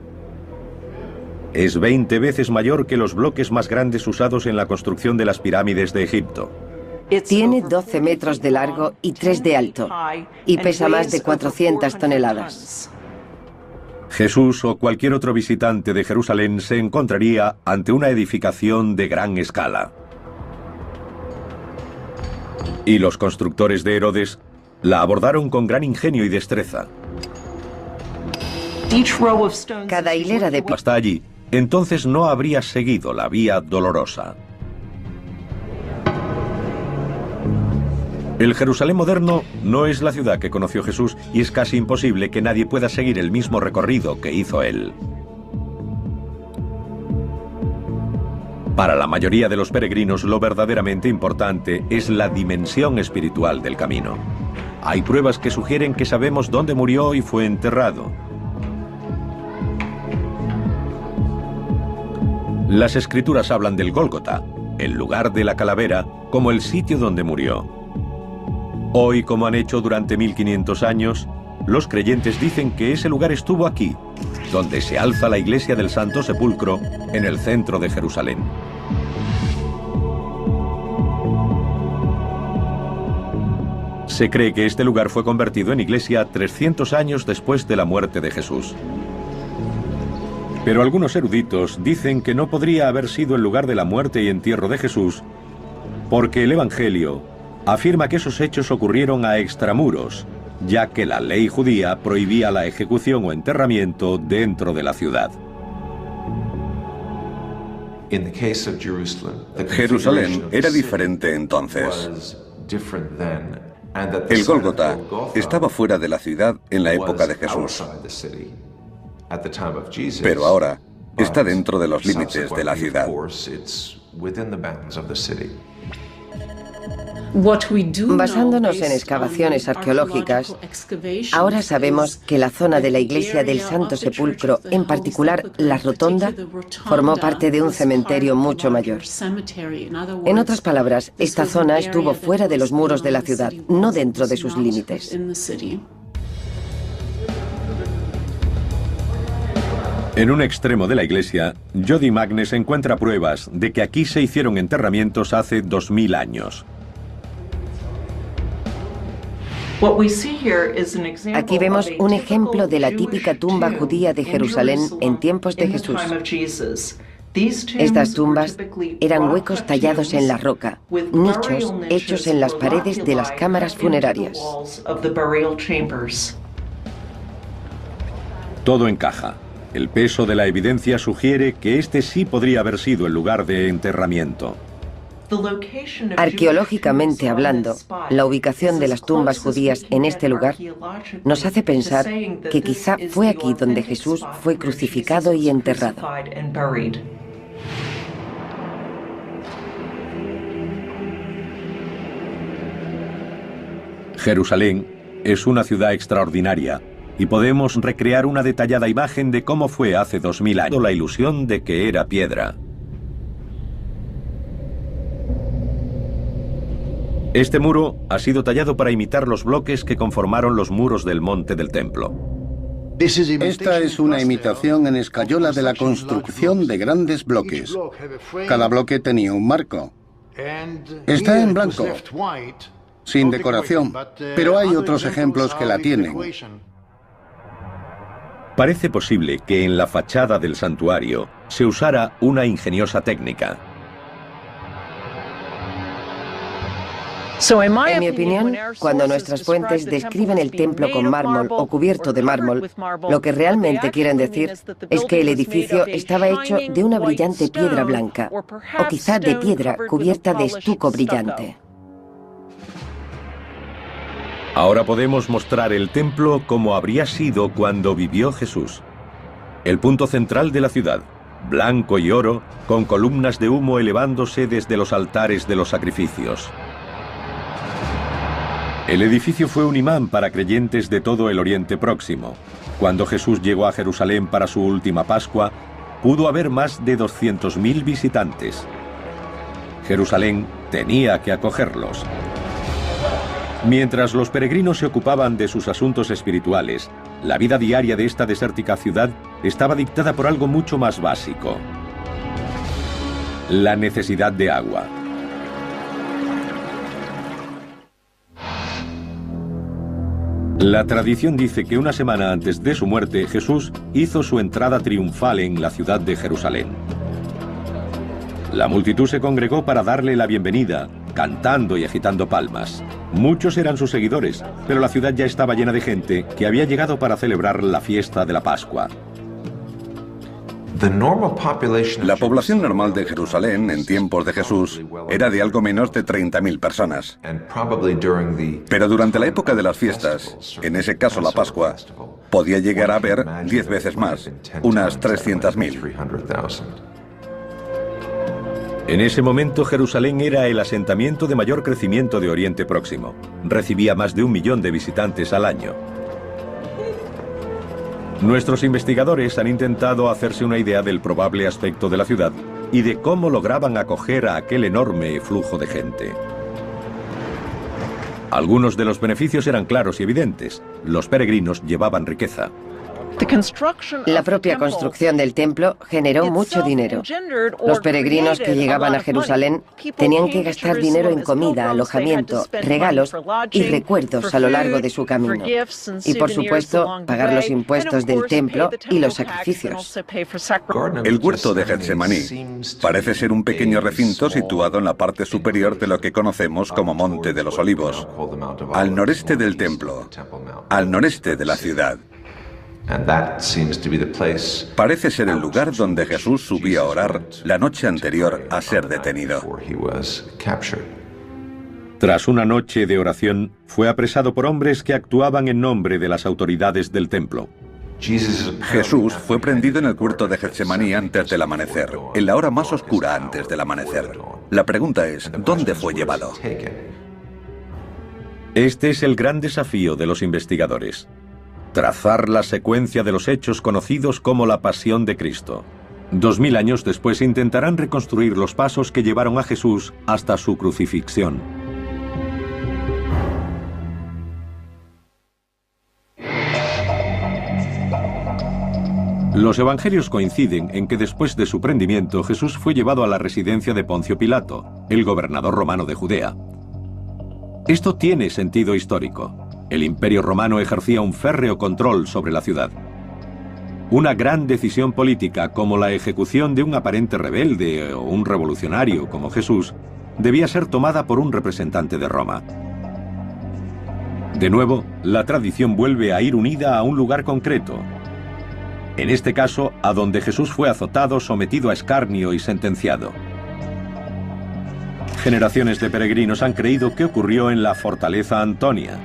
Es 20 veces mayor que los bloques más grandes usados en la construcción de las pirámides de Egipto. Tiene 12 metros de largo y 3 de alto, y pesa más de 400 toneladas. Jesús o cualquier otro visitante de Jerusalén se encontraría ante una edificación de gran escala. Y los constructores de Herodes la abordaron con gran ingenio y destreza. Cada hilera de Hasta allí, entonces no habría seguido la vía dolorosa. El Jerusalén moderno no es la ciudad que conoció Jesús y es casi imposible que nadie pueda seguir el mismo recorrido que hizo él. Para la mayoría de los peregrinos, lo verdaderamente importante es la dimensión espiritual del camino. Hay pruebas que sugieren que sabemos dónde murió y fue enterrado. Las escrituras hablan del Gólgota, el lugar de la calavera, como el sitio donde murió. Hoy, como han hecho durante 1500 años, los creyentes dicen que ese lugar estuvo aquí, donde se alza la iglesia del Santo Sepulcro, en el centro de Jerusalén. Se cree que este lugar fue convertido en iglesia 300 años después de la muerte de Jesús. Pero algunos eruditos dicen que no podría haber sido el lugar de la muerte y entierro de Jesús, porque el Evangelio afirma que esos hechos ocurrieron a extramuros, ya que la ley judía prohibía la ejecución o enterramiento dentro de la ciudad. Jerusalén era diferente entonces. El Gólgota estaba fuera de la ciudad en la época de Jesús, pero ahora está dentro de los límites de la ciudad. Basándonos en excavaciones arqueológicas, ahora sabemos que la zona de la iglesia del Santo Sepulcro, en particular la rotonda, formó parte de un cementerio mucho mayor. En otras palabras, esta zona estuvo fuera de los muros de la ciudad, no dentro de sus límites. En un extremo de la iglesia, Jody Magnes encuentra pruebas de que aquí se hicieron enterramientos hace 2000 años. Aquí vemos un ejemplo de la típica tumba judía de Jerusalén en tiempos de Jesús. Estas tumbas eran huecos tallados en la roca, nichos hechos en las paredes de las cámaras funerarias. Todo encaja. El peso de la evidencia sugiere que este sí podría haber sido el lugar de enterramiento. Arqueológicamente hablando, la ubicación de las tumbas judías en este lugar nos hace pensar que quizá fue aquí donde Jesús fue crucificado y enterrado. Jerusalén es una ciudad extraordinaria y podemos recrear una detallada imagen de cómo fue hace 2000 años la ilusión de que era piedra. Este muro ha sido tallado para imitar los bloques que conformaron los muros del monte del templo. Esta es una imitación en escayola de la construcción de grandes bloques. Cada bloque tenía un marco. Está en blanco, sin decoración, pero hay otros ejemplos que la tienen. Parece posible que en la fachada del santuario se usara una ingeniosa técnica. En mi opinión, cuando nuestras fuentes describen el templo con mármol o cubierto de mármol, lo que realmente quieren decir es que el edificio estaba hecho de una brillante piedra blanca, o quizá de piedra cubierta de estuco brillante. Ahora podemos mostrar el templo como habría sido cuando vivió Jesús. El punto central de la ciudad, blanco y oro, con columnas de humo elevándose desde los altares de los sacrificios. El edificio fue un imán para creyentes de todo el Oriente Próximo. Cuando Jesús llegó a Jerusalén para su última Pascua, pudo haber más de 200.000 visitantes. Jerusalén tenía que acogerlos. Mientras los peregrinos se ocupaban de sus asuntos espirituales, la vida diaria de esta desértica ciudad estaba dictada por algo mucho más básico: la necesidad de agua. La tradición dice que una semana antes de su muerte, Jesús hizo su entrada triunfal en la ciudad de Jerusalén. La multitud se congregó para darle la bienvenida, cantando y agitando palmas. Muchos eran sus seguidores, pero la ciudad ya estaba llena de gente que había llegado para celebrar la fiesta de la Pascua. La población normal de Jerusalén en tiempos de Jesús era de algo menos de 30.000 personas. Pero durante la época de las fiestas, en ese caso la Pascua, podía llegar a haber 10 veces más, unas 300.000. En ese momento Jerusalén era el asentamiento de mayor crecimiento de Oriente Próximo. Recibía más de 1 millón de visitantes al año. Nuestros investigadores han intentado hacerse una idea del probable aspecto de la ciudad y de cómo lograban acoger a aquel enorme flujo de gente. Algunos de los beneficios eran claros y evidentes. Los peregrinos llevaban riqueza. La propia construcción del templo generó mucho dinero. Los peregrinos que llegaban a Jerusalén tenían que gastar dinero en comida, alojamiento, regalos y recuerdos a lo largo de su camino. Y por supuesto, pagar los impuestos del templo y los sacrificios. El huerto de Getsemaní parece ser un pequeño recinto situado en la parte superior de lo que conocemos como Monte de los Olivos, al noreste del templo, al noreste de la ciudad. Parece ser el lugar donde Jesús subió a orar la noche anterior a ser detenido. Tras una noche de oración, fue apresado por hombres que actuaban en nombre de las autoridades del templo. Jesús fue prendido en el huerto de Getsemaní antes del amanecer, en la hora más oscura antes del amanecer. La pregunta es, ¿dónde fue llevado? Este es el gran desafío de los investigadores: trazar la secuencia de los hechos conocidos como la Pasión de Cristo. 2000 años después intentarán reconstruir los pasos que llevaron a Jesús hasta su crucifixión. Los evangelios coinciden en que después de su prendimiento Jesús fue llevado a la residencia de Poncio Pilato, el gobernador romano de Judea. Esto tiene sentido histórico. El Imperio Romano ejercía un férreo control sobre la ciudad. Una gran decisión política, como la ejecución de un aparente rebelde o un revolucionario como Jesús, debía ser tomada por un representante de Roma. De nuevo, la tradición vuelve a ir unida a un lugar concreto. En este caso, a donde Jesús fue azotado, sometido a escarnio y sentenciado. Generaciones de peregrinos han creído que ocurrió en la Fortaleza Antonia.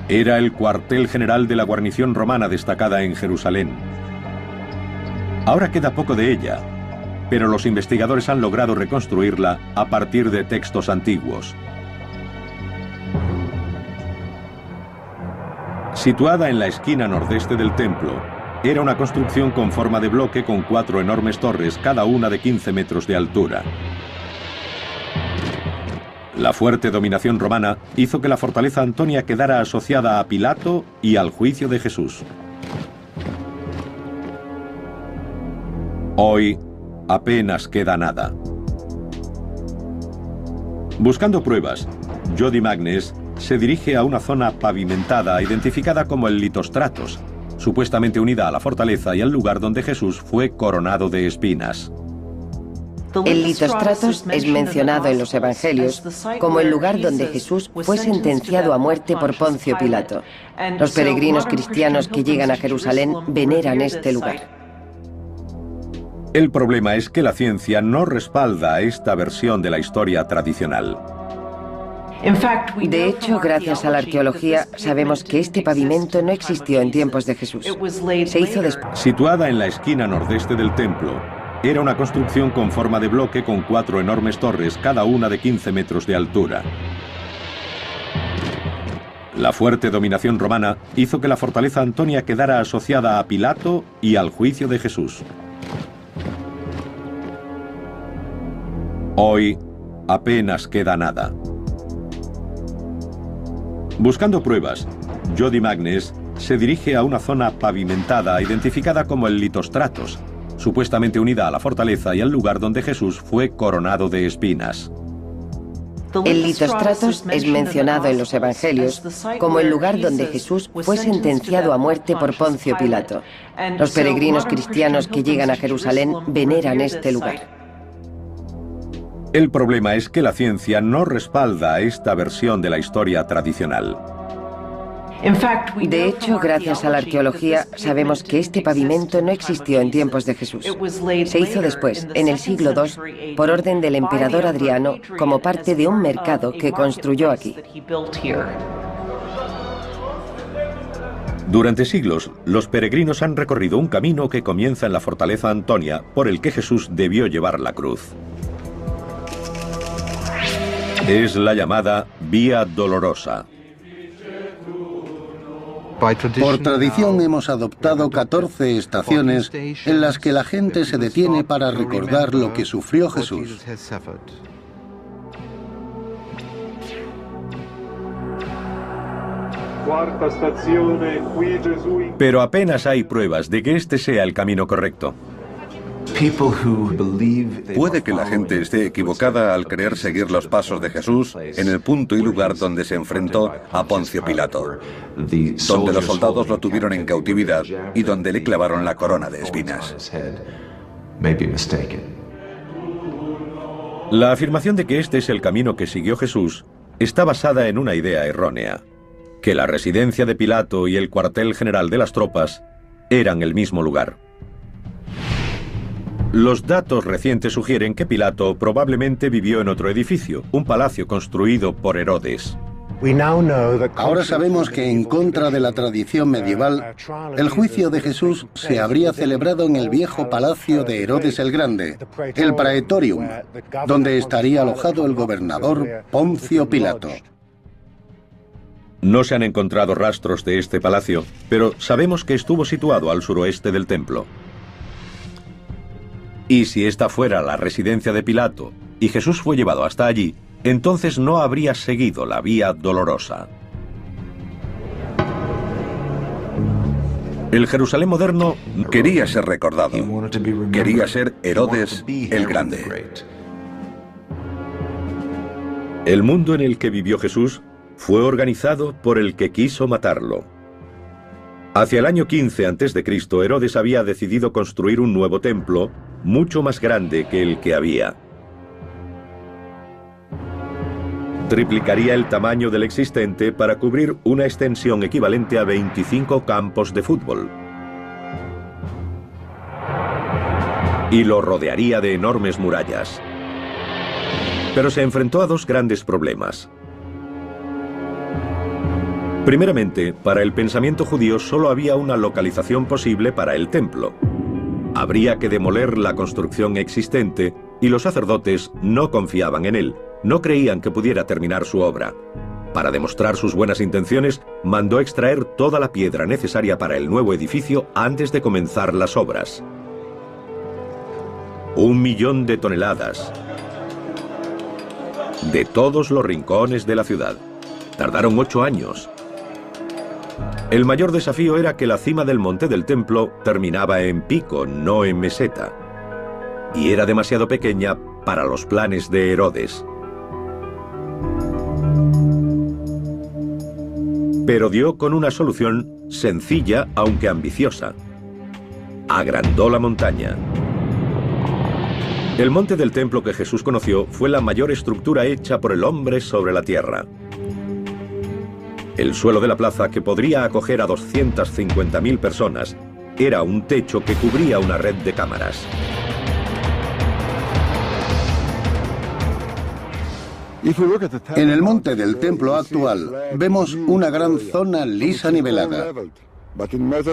Era el cuartel general de la guarnición romana destacada en Jerusalén. Ahora queda poco de ella, pero los investigadores han logrado reconstruirla a partir de textos antiguos. Situada en la esquina nordeste del templo, era una construcción con forma de bloque con 4 enormes torres, cada una de 15 metros de altura. La fuerte dominación romana hizo que la fortaleza Antonia quedara asociada a Pilato y al juicio de Jesús. Hoy apenas queda nada. Buscando pruebas, Jody Magnes se dirige a una zona pavimentada identificada como el Litostratos, supuestamente unida a la fortaleza y al lugar donde Jesús fue coronado de espinas. El Litostratos es mencionado en los Evangelios como el lugar donde Jesús fue sentenciado a muerte por Poncio Pilato. Los peregrinos cristianos que llegan a Jerusalén veneran este lugar. El problema es que la ciencia no respalda esta versión de la historia tradicional. De hecho, gracias a la arqueología, sabemos que este pavimento no existió en tiempos de Jesús. Se hizo después. Situada en la esquina nordeste del templo, era una construcción con forma de bloque con 4 enormes torres, cada una de 15 metros de altura. La fuerte dominación romana hizo que la fortaleza Antonia quedara asociada a Pilato y al juicio de Jesús. Hoy apenas queda nada. Buscando pruebas, Jody Magnes se dirige a una zona pavimentada identificada como el Litostratos, supuestamente unida a la fortaleza y al lugar donde Jesús fue coronado de espinas. El Litostratos es mencionado en los Evangelios como el lugar donde Jesús fue sentenciado a muerte por Poncio Pilato. Los peregrinos cristianos que llegan a Jerusalén veneran este lugar. El problema es que la ciencia no respalda esta versión de la historia tradicional. De hecho, gracias a la arqueología, sabemos que este pavimento no existió en tiempos de Jesús. Se hizo después, en el siglo II, por orden del emperador Adriano, como parte de un mercado que construyó aquí. Durante siglos, los peregrinos han recorrido un camino que comienza en la fortaleza Antonia, por el que Jesús debió llevar la cruz. Es la llamada Vía Dolorosa. Por tradición hemos adoptado 14 estaciones en las que la gente se detiene para recordar lo que sufrió Jesús. Pero apenas hay pruebas de que este sea el camino correcto. Puede que la gente esté equivocada al querer seguir los pasos de Jesús en el punto y lugar donde se enfrentó a Poncio Pilato, donde los soldados lo tuvieron en cautividad y donde le clavaron la corona de espinas. La afirmación de que este es el camino que siguió Jesús está basada en una idea errónea, que la residencia de Pilato y el cuartel general de las tropas eran el mismo lugar. Los datos recientes sugieren que Pilato probablemente vivió en otro edificio, un palacio construido por Herodes. Ahora sabemos que, en contra de la tradición medieval, el juicio de Jesús se habría celebrado en el viejo palacio de Herodes el Grande, el Praetorium, donde estaría alojado el gobernador Poncio Pilato. No se han encontrado rastros de este palacio, pero sabemos que estuvo situado al suroeste del templo. Y si esta fuera la residencia de Pilato y Jesús fue llevado hasta allí, entonces no habría seguido la Vía Dolorosa. El Jerusalén moderno quería ser recordado. Quería ser Herodes el Grande. El mundo en el que vivió Jesús fue organizado por el que quiso matarlo. Hacia el año 15 a.C., Herodes había decidido construir un nuevo templo, mucho más grande que el que había. Triplicaría el tamaño del existente para cubrir una extensión equivalente a 25 campos de fútbol. Y lo rodearía de enormes murallas. Pero se enfrentó a dos grandes problemas. Primeramente, para el pensamiento judío solo había una localización posible para el templo. Habría que demoler la construcción existente y los sacerdotes no confiaban en él, no creían que pudiera terminar su obra. Para demostrar sus buenas intenciones, mandó extraer toda la piedra necesaria para el nuevo edificio antes de comenzar las obras. 1 millón de toneladas. De todos los rincones de la ciudad. Tardaron 8 años. El mayor desafío era que la cima del monte del templo terminaba en pico, no en meseta. Y era demasiado pequeña para los planes de Herodes. Pero dio con una solución sencilla, aunque ambiciosa. Agrandó la montaña. El monte del templo que Jesús conoció fue la mayor estructura hecha por el hombre sobre la tierra. El suelo de la plaza, que podría acoger a 250.000 personas, era un techo que cubría una red de cámaras. En el monte del templo actual vemos una gran zona lisa nivelada,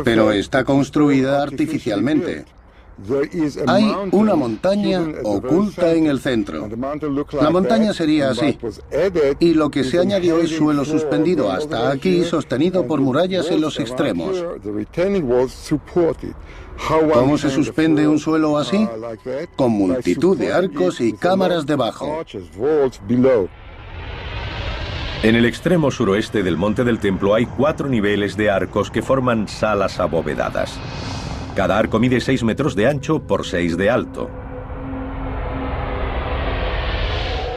pero está construida artificialmente. Hay una montaña oculta en el centro. La montaña sería así, y lo que se añadió es suelo suspendido hasta aquí, sostenido por murallas en los extremos. ¿Cómo se suspende un suelo así? Con multitud de arcos y cámaras debajo. En el extremo suroeste del monte del templo hay 4 niveles de arcos que forman salas abovedadas. Cada arco mide 6 metros de ancho por 6 de alto.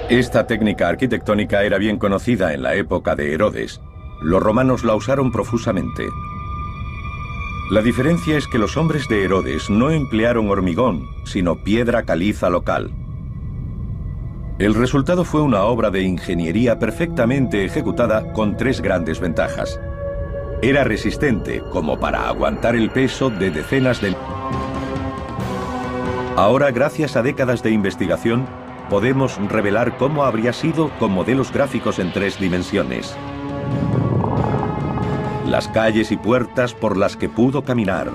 Esta técnica arquitectónica era bien conocida en la época de Herodes. Los romanos la usaron profusamente. La diferencia es que los hombres de Herodes no emplearon hormigón, sino piedra caliza local. El resultado fue una obra de ingeniería perfectamente ejecutada con 3 grandes ventajas. Era resistente, como para aguantar el peso de decenas de... Ahora, gracias a décadas de investigación, podemos revelar cómo habría sido con modelos gráficos en 3 dimensiones. Las calles y puertas por las que pudo caminar.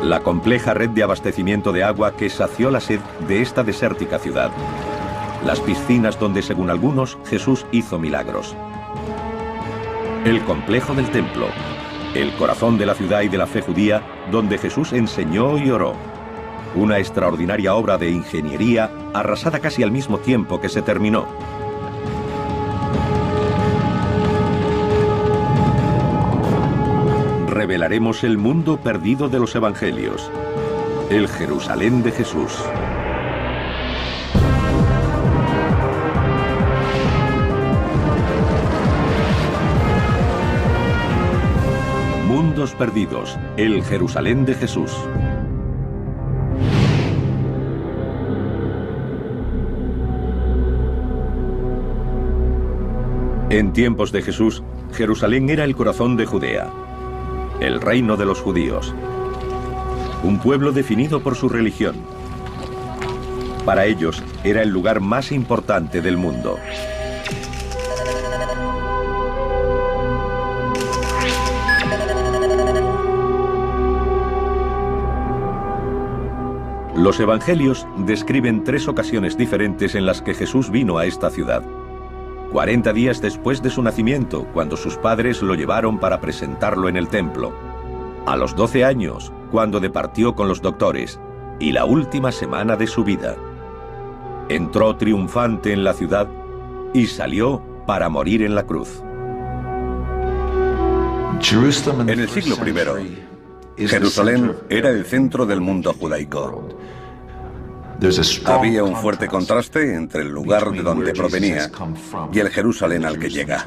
La compleja red de abastecimiento de agua que sació la sed de esta desértica ciudad. Las piscinas donde, según algunos, Jesús hizo milagros. El complejo del templo, el corazón de la ciudad y de la fe judía, donde Jesús enseñó y oró. Una extraordinaria obra de ingeniería arrasada casi al mismo tiempo que se terminó. Revelaremos el mundo perdido de los evangelios, el Jerusalén de Jesús. Mundos perdidos, el Jerusalén de Jesús. En tiempos de Jesús, Jerusalén era el corazón de Judea, el reino de los judíos, un pueblo definido por su religión. Para ellos era el lugar más importante del mundo. Los evangelios describen 3 ocasiones diferentes en las que Jesús vino a esta ciudad. 40 días después de su nacimiento, cuando sus padres lo llevaron para presentarlo en el templo. A los 12 años, cuando departió con los doctores, y la última semana de su vida. Entró triunfante en la ciudad y salió para morir en la cruz. En el siglo I, Jerusalén era el centro del mundo judaico. Había un fuerte contraste entre el lugar de donde provenía y el Jerusalén al que llega.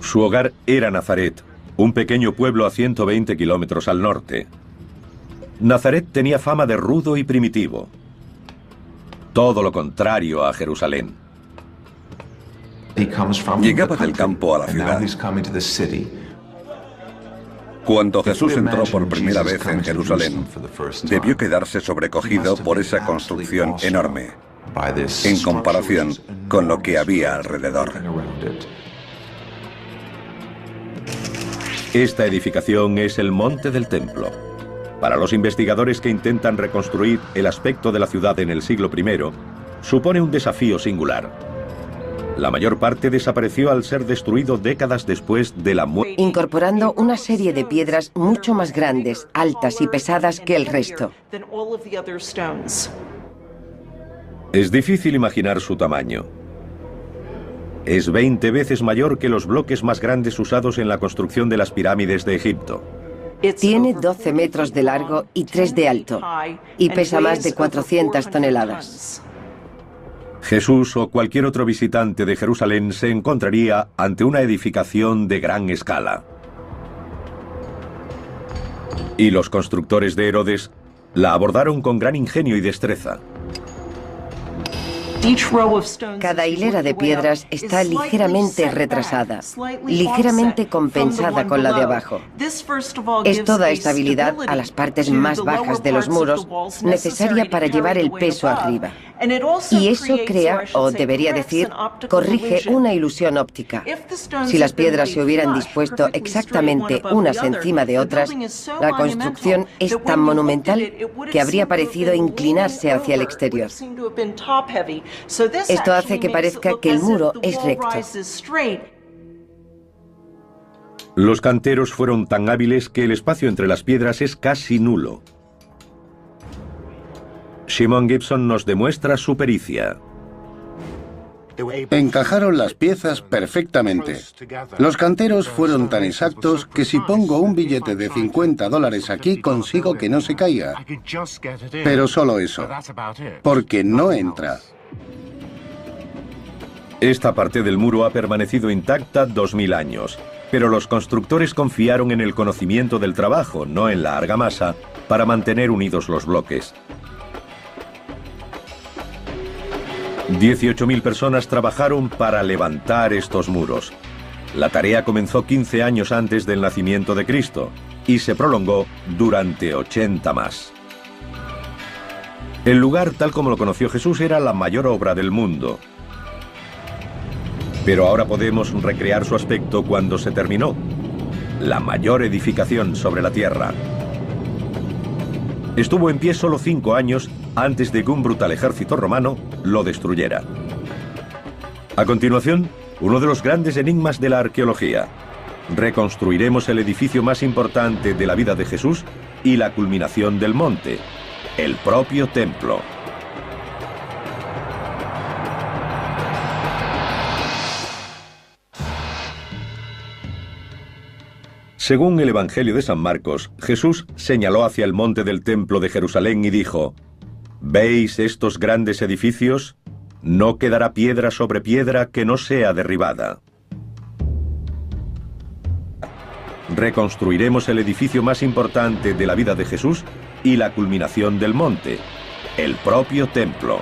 Su hogar era Nazaret, un pequeño pueblo a 120 kilómetros al norte. Nazaret tenía fama de rudo y primitivo. Todo lo contrario a Jerusalén. Llegaba del campo a la ciudad. Cuando Jesús entró por primera vez en Jerusalén, debió quedarse sobrecogido por esa construcción enorme, en comparación con lo que había alrededor. Esta edificación es el monte del templo. Para los investigadores que intentan reconstruir el aspecto de la ciudad en el siglo I, supone un desafío singular. La mayor parte desapareció al ser destruido décadas después de la muerte, incorporando una serie de piedras mucho más grandes, altas y pesadas que el resto. Es difícil imaginar su tamaño. Es 20 veces mayor que los bloques más grandes usados en la construcción de las pirámides de Egipto. Tiene 12 metros de largo y 3 de alto, y pesa más de 400 toneladas. Jesús o cualquier otro visitante de Jerusalén se encontraría ante una edificación de gran escala. Y los constructores de Herodes la abordaron con gran ingenio y destreza. Cada hilera de piedras está ligeramente retrasada, ligeramente compensada con la de abajo. Esto da estabilidad a las partes más bajas de los muros, necesaria para llevar el peso arriba. Y eso crea, o debería decir, corrige una ilusión óptica. Si las piedras se hubieran dispuesto exactamente unas encima de otras, la construcción es tan monumental que habría parecido inclinarse hacia el exterior. Esto hace que parezca que el muro es recto. Los canteros fueron tan hábiles que el espacio entre las piedras es casi nulo. Shimon Gibson nos demuestra su pericia. Encajaron las piezas perfectamente. Los canteros fueron tan exactos que si pongo un billete de $50 aquí consigo que no se caiga. Pero solo eso, porque no entra. Esta parte del muro ha permanecido intacta 2000 años, pero los constructores confiaron en el conocimiento del trabajo, no en la argamasa, para mantener unidos los bloques. 18.000 personas trabajaron para levantar estos muros. La tarea comenzó 15 años antes del nacimiento de Cristo y se prolongó durante 80 más. El lugar, tal como lo conoció Jesús, era la mayor obra del mundo. Pero ahora podemos recrear su aspecto cuando se terminó. La mayor edificación sobre la tierra. Estuvo en pie solo 5 años antes de que un brutal ejército romano lo destruyera. A continuación, uno de los grandes enigmas de la arqueología. Reconstruiremos el edificio más importante de la vida de Jesús y la culminación del monte, el propio templo. Según el Evangelio de San Marcos, Jesús señaló hacia el monte del templo de Jerusalén y dijo: ¿Veis estos grandes edificios? No quedará piedra sobre piedra que no sea derribada. Reconstruiremos el edificio más importante de la vida de Jesús y la culminación del monte, el propio templo.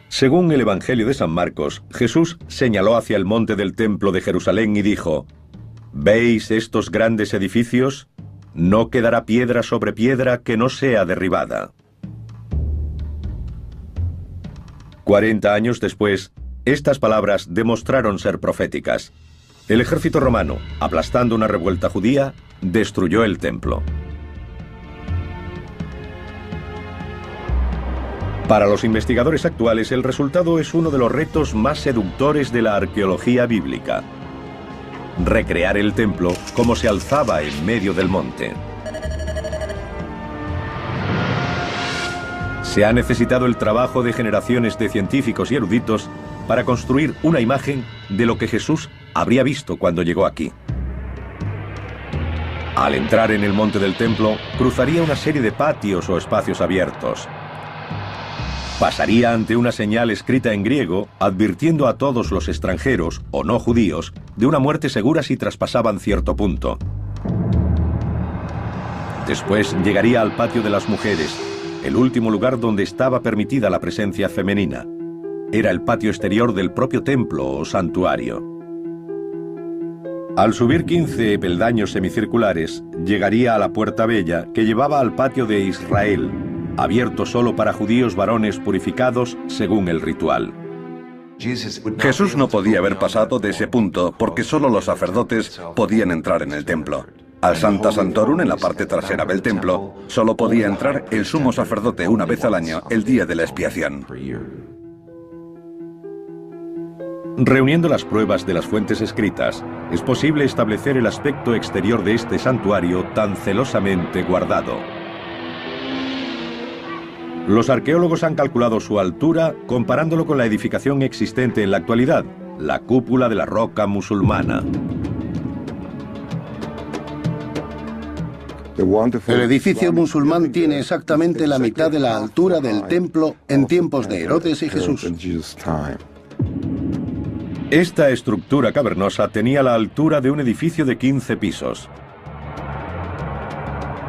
Según el Evangelio de San Marcos, Jesús señaló hacia el monte del templo de Jerusalén y dijo: ¿Veis estos grandes edificios? No quedará piedra sobre piedra que no sea derribada. 40 años después, estas palabras demostraron ser proféticas. El ejército romano, aplastando una revuelta judía, destruyó el templo. Para los investigadores actuales, el resultado es uno de los retos más seductores de la arqueología bíblica: recrear el templo como se alzaba en medio del monte. Se ha necesitado el trabajo de generaciones de científicos y eruditos para construir una imagen de lo que Jesús habría visto cuando llegó aquí. Al entrar en el monte del templo, cruzaría una serie de patios o espacios abiertos. Pasaría ante una señal escrita en griego, advirtiendo a todos los extranjeros, o no judíos, de una muerte segura si traspasaban cierto punto. Después llegaría al patio de las mujeres, el último lugar donde estaba permitida la presencia femenina. Era el patio exterior del propio templo o santuario. Al subir 15 peldaños semicirculares, llegaría a la puerta bella que llevaba al patio de Israel, abierto solo para judíos varones purificados según el ritual. Jesús no podía haber pasado de ese punto porque solo los sacerdotes podían entrar en el templo. Al Sancta Sanctorum, en la parte trasera del templo, solo podía entrar el sumo sacerdote una vez al año, el día de la expiación. Reuniendo las pruebas de las fuentes escritas, es posible establecer el aspecto exterior de este santuario tan celosamente guardado. Los arqueólogos han calculado su altura comparándolo con la edificación existente en la actualidad, la cúpula de la roca musulmana. El edificio musulmán tiene exactamente la mitad de la altura del templo en tiempos de Herodes y Jesús. Esta estructura cavernosa tenía la altura de un edificio de 15 pisos.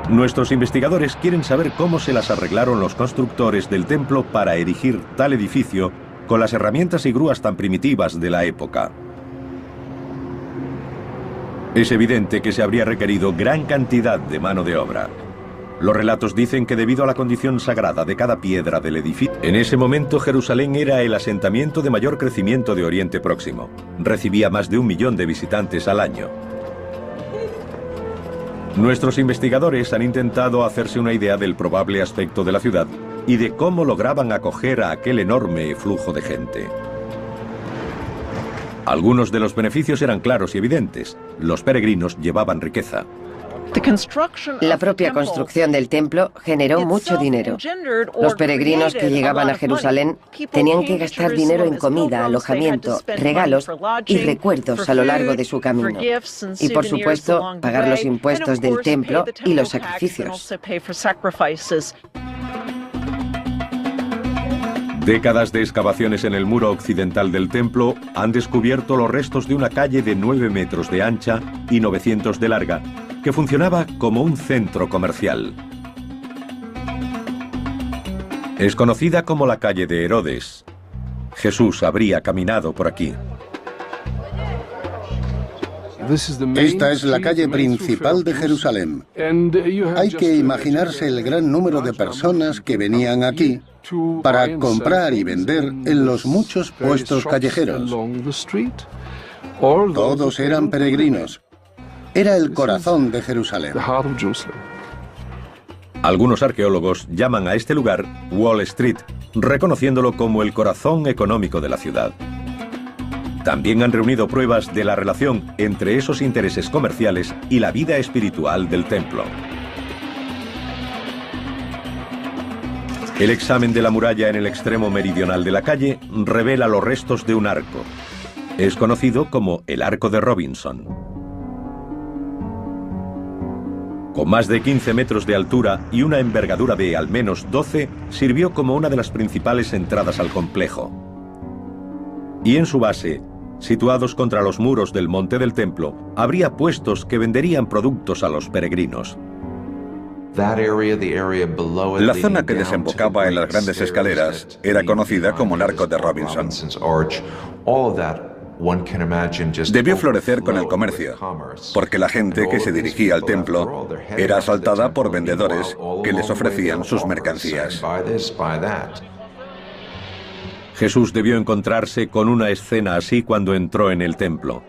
Nuestros investigadores quieren saber cómo se las arreglaron los constructores del templo para erigir tal edificio con las herramientas y grúas tan primitivas de la época. Es evidente que se habría requerido gran cantidad de mano de obra. Los relatos dicen que debido a la condición sagrada de cada piedra del edificio, en ese momento Jerusalén era el asentamiento de mayor crecimiento de Oriente Próximo. Recibía más de 1 millón de visitantes al año. Nuestros investigadores han intentado hacerse una idea del probable aspecto de la ciudad y de cómo lograban acoger a aquel enorme flujo de gente. Algunos de los beneficios eran claros y evidentes. Los peregrinos llevaban riqueza. La propia construcción del templo generó mucho dinero. Los peregrinos que llegaban a Jerusalén tenían que gastar dinero en comida, alojamiento, regalos y recuerdos a lo largo de su camino. Y por supuesto, pagar los impuestos del templo y los sacrificios. Décadas de excavaciones en el muro occidental del templo han descubierto los restos de una calle de 9 metros de ancha y 900 de larga, que funcionaba como un centro comercial. Es conocida como la calle de Herodes. Jesús habría caminado por aquí. Esta es la calle principal de Jerusalén. Hay que imaginarse el gran número de personas que venían aquí para comprar y vender en los muchos puestos callejeros. Todos eran peregrinos. Era el corazón de Jerusalén. Algunos arqueólogos llaman a este lugar Wall Street, reconociéndolo como el corazón económico de la ciudad. También han reunido pruebas de la relación entre esos intereses comerciales y la vida espiritual del templo. El examen de la muralla en el extremo meridional de la calle revela los restos de un arco. Es conocido como el Arco de Robinson. Con más de 15 metros de altura y una envergadura de al menos 12, sirvió como una de las principales entradas al complejo. Y en su base, situados contra los muros del monte del templo, habría puestos que venderían productos a los peregrinos. La zona que desembocaba en las grandes escaleras era conocida como el Arco de Robinson. Debió florecer con el comercio, porque la gente que se dirigía al templo era asaltada por vendedores que les ofrecían sus mercancías. Jesús debió encontrarse con una escena así cuando entró en el templo.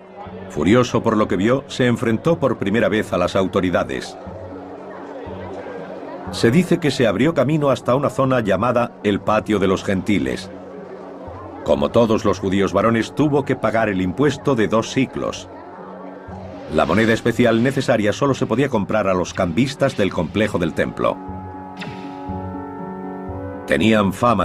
Furioso por lo que vio, se enfrentó por primera vez a las autoridades. Se dice que se abrió camino hasta una zona llamada el Patio de los Gentiles. Como todos los judíos varones, tuvo que pagar el impuesto de 2 siclos. La moneda especial necesaria solo se podía comprar a los cambistas del complejo del templo. Tenían fama de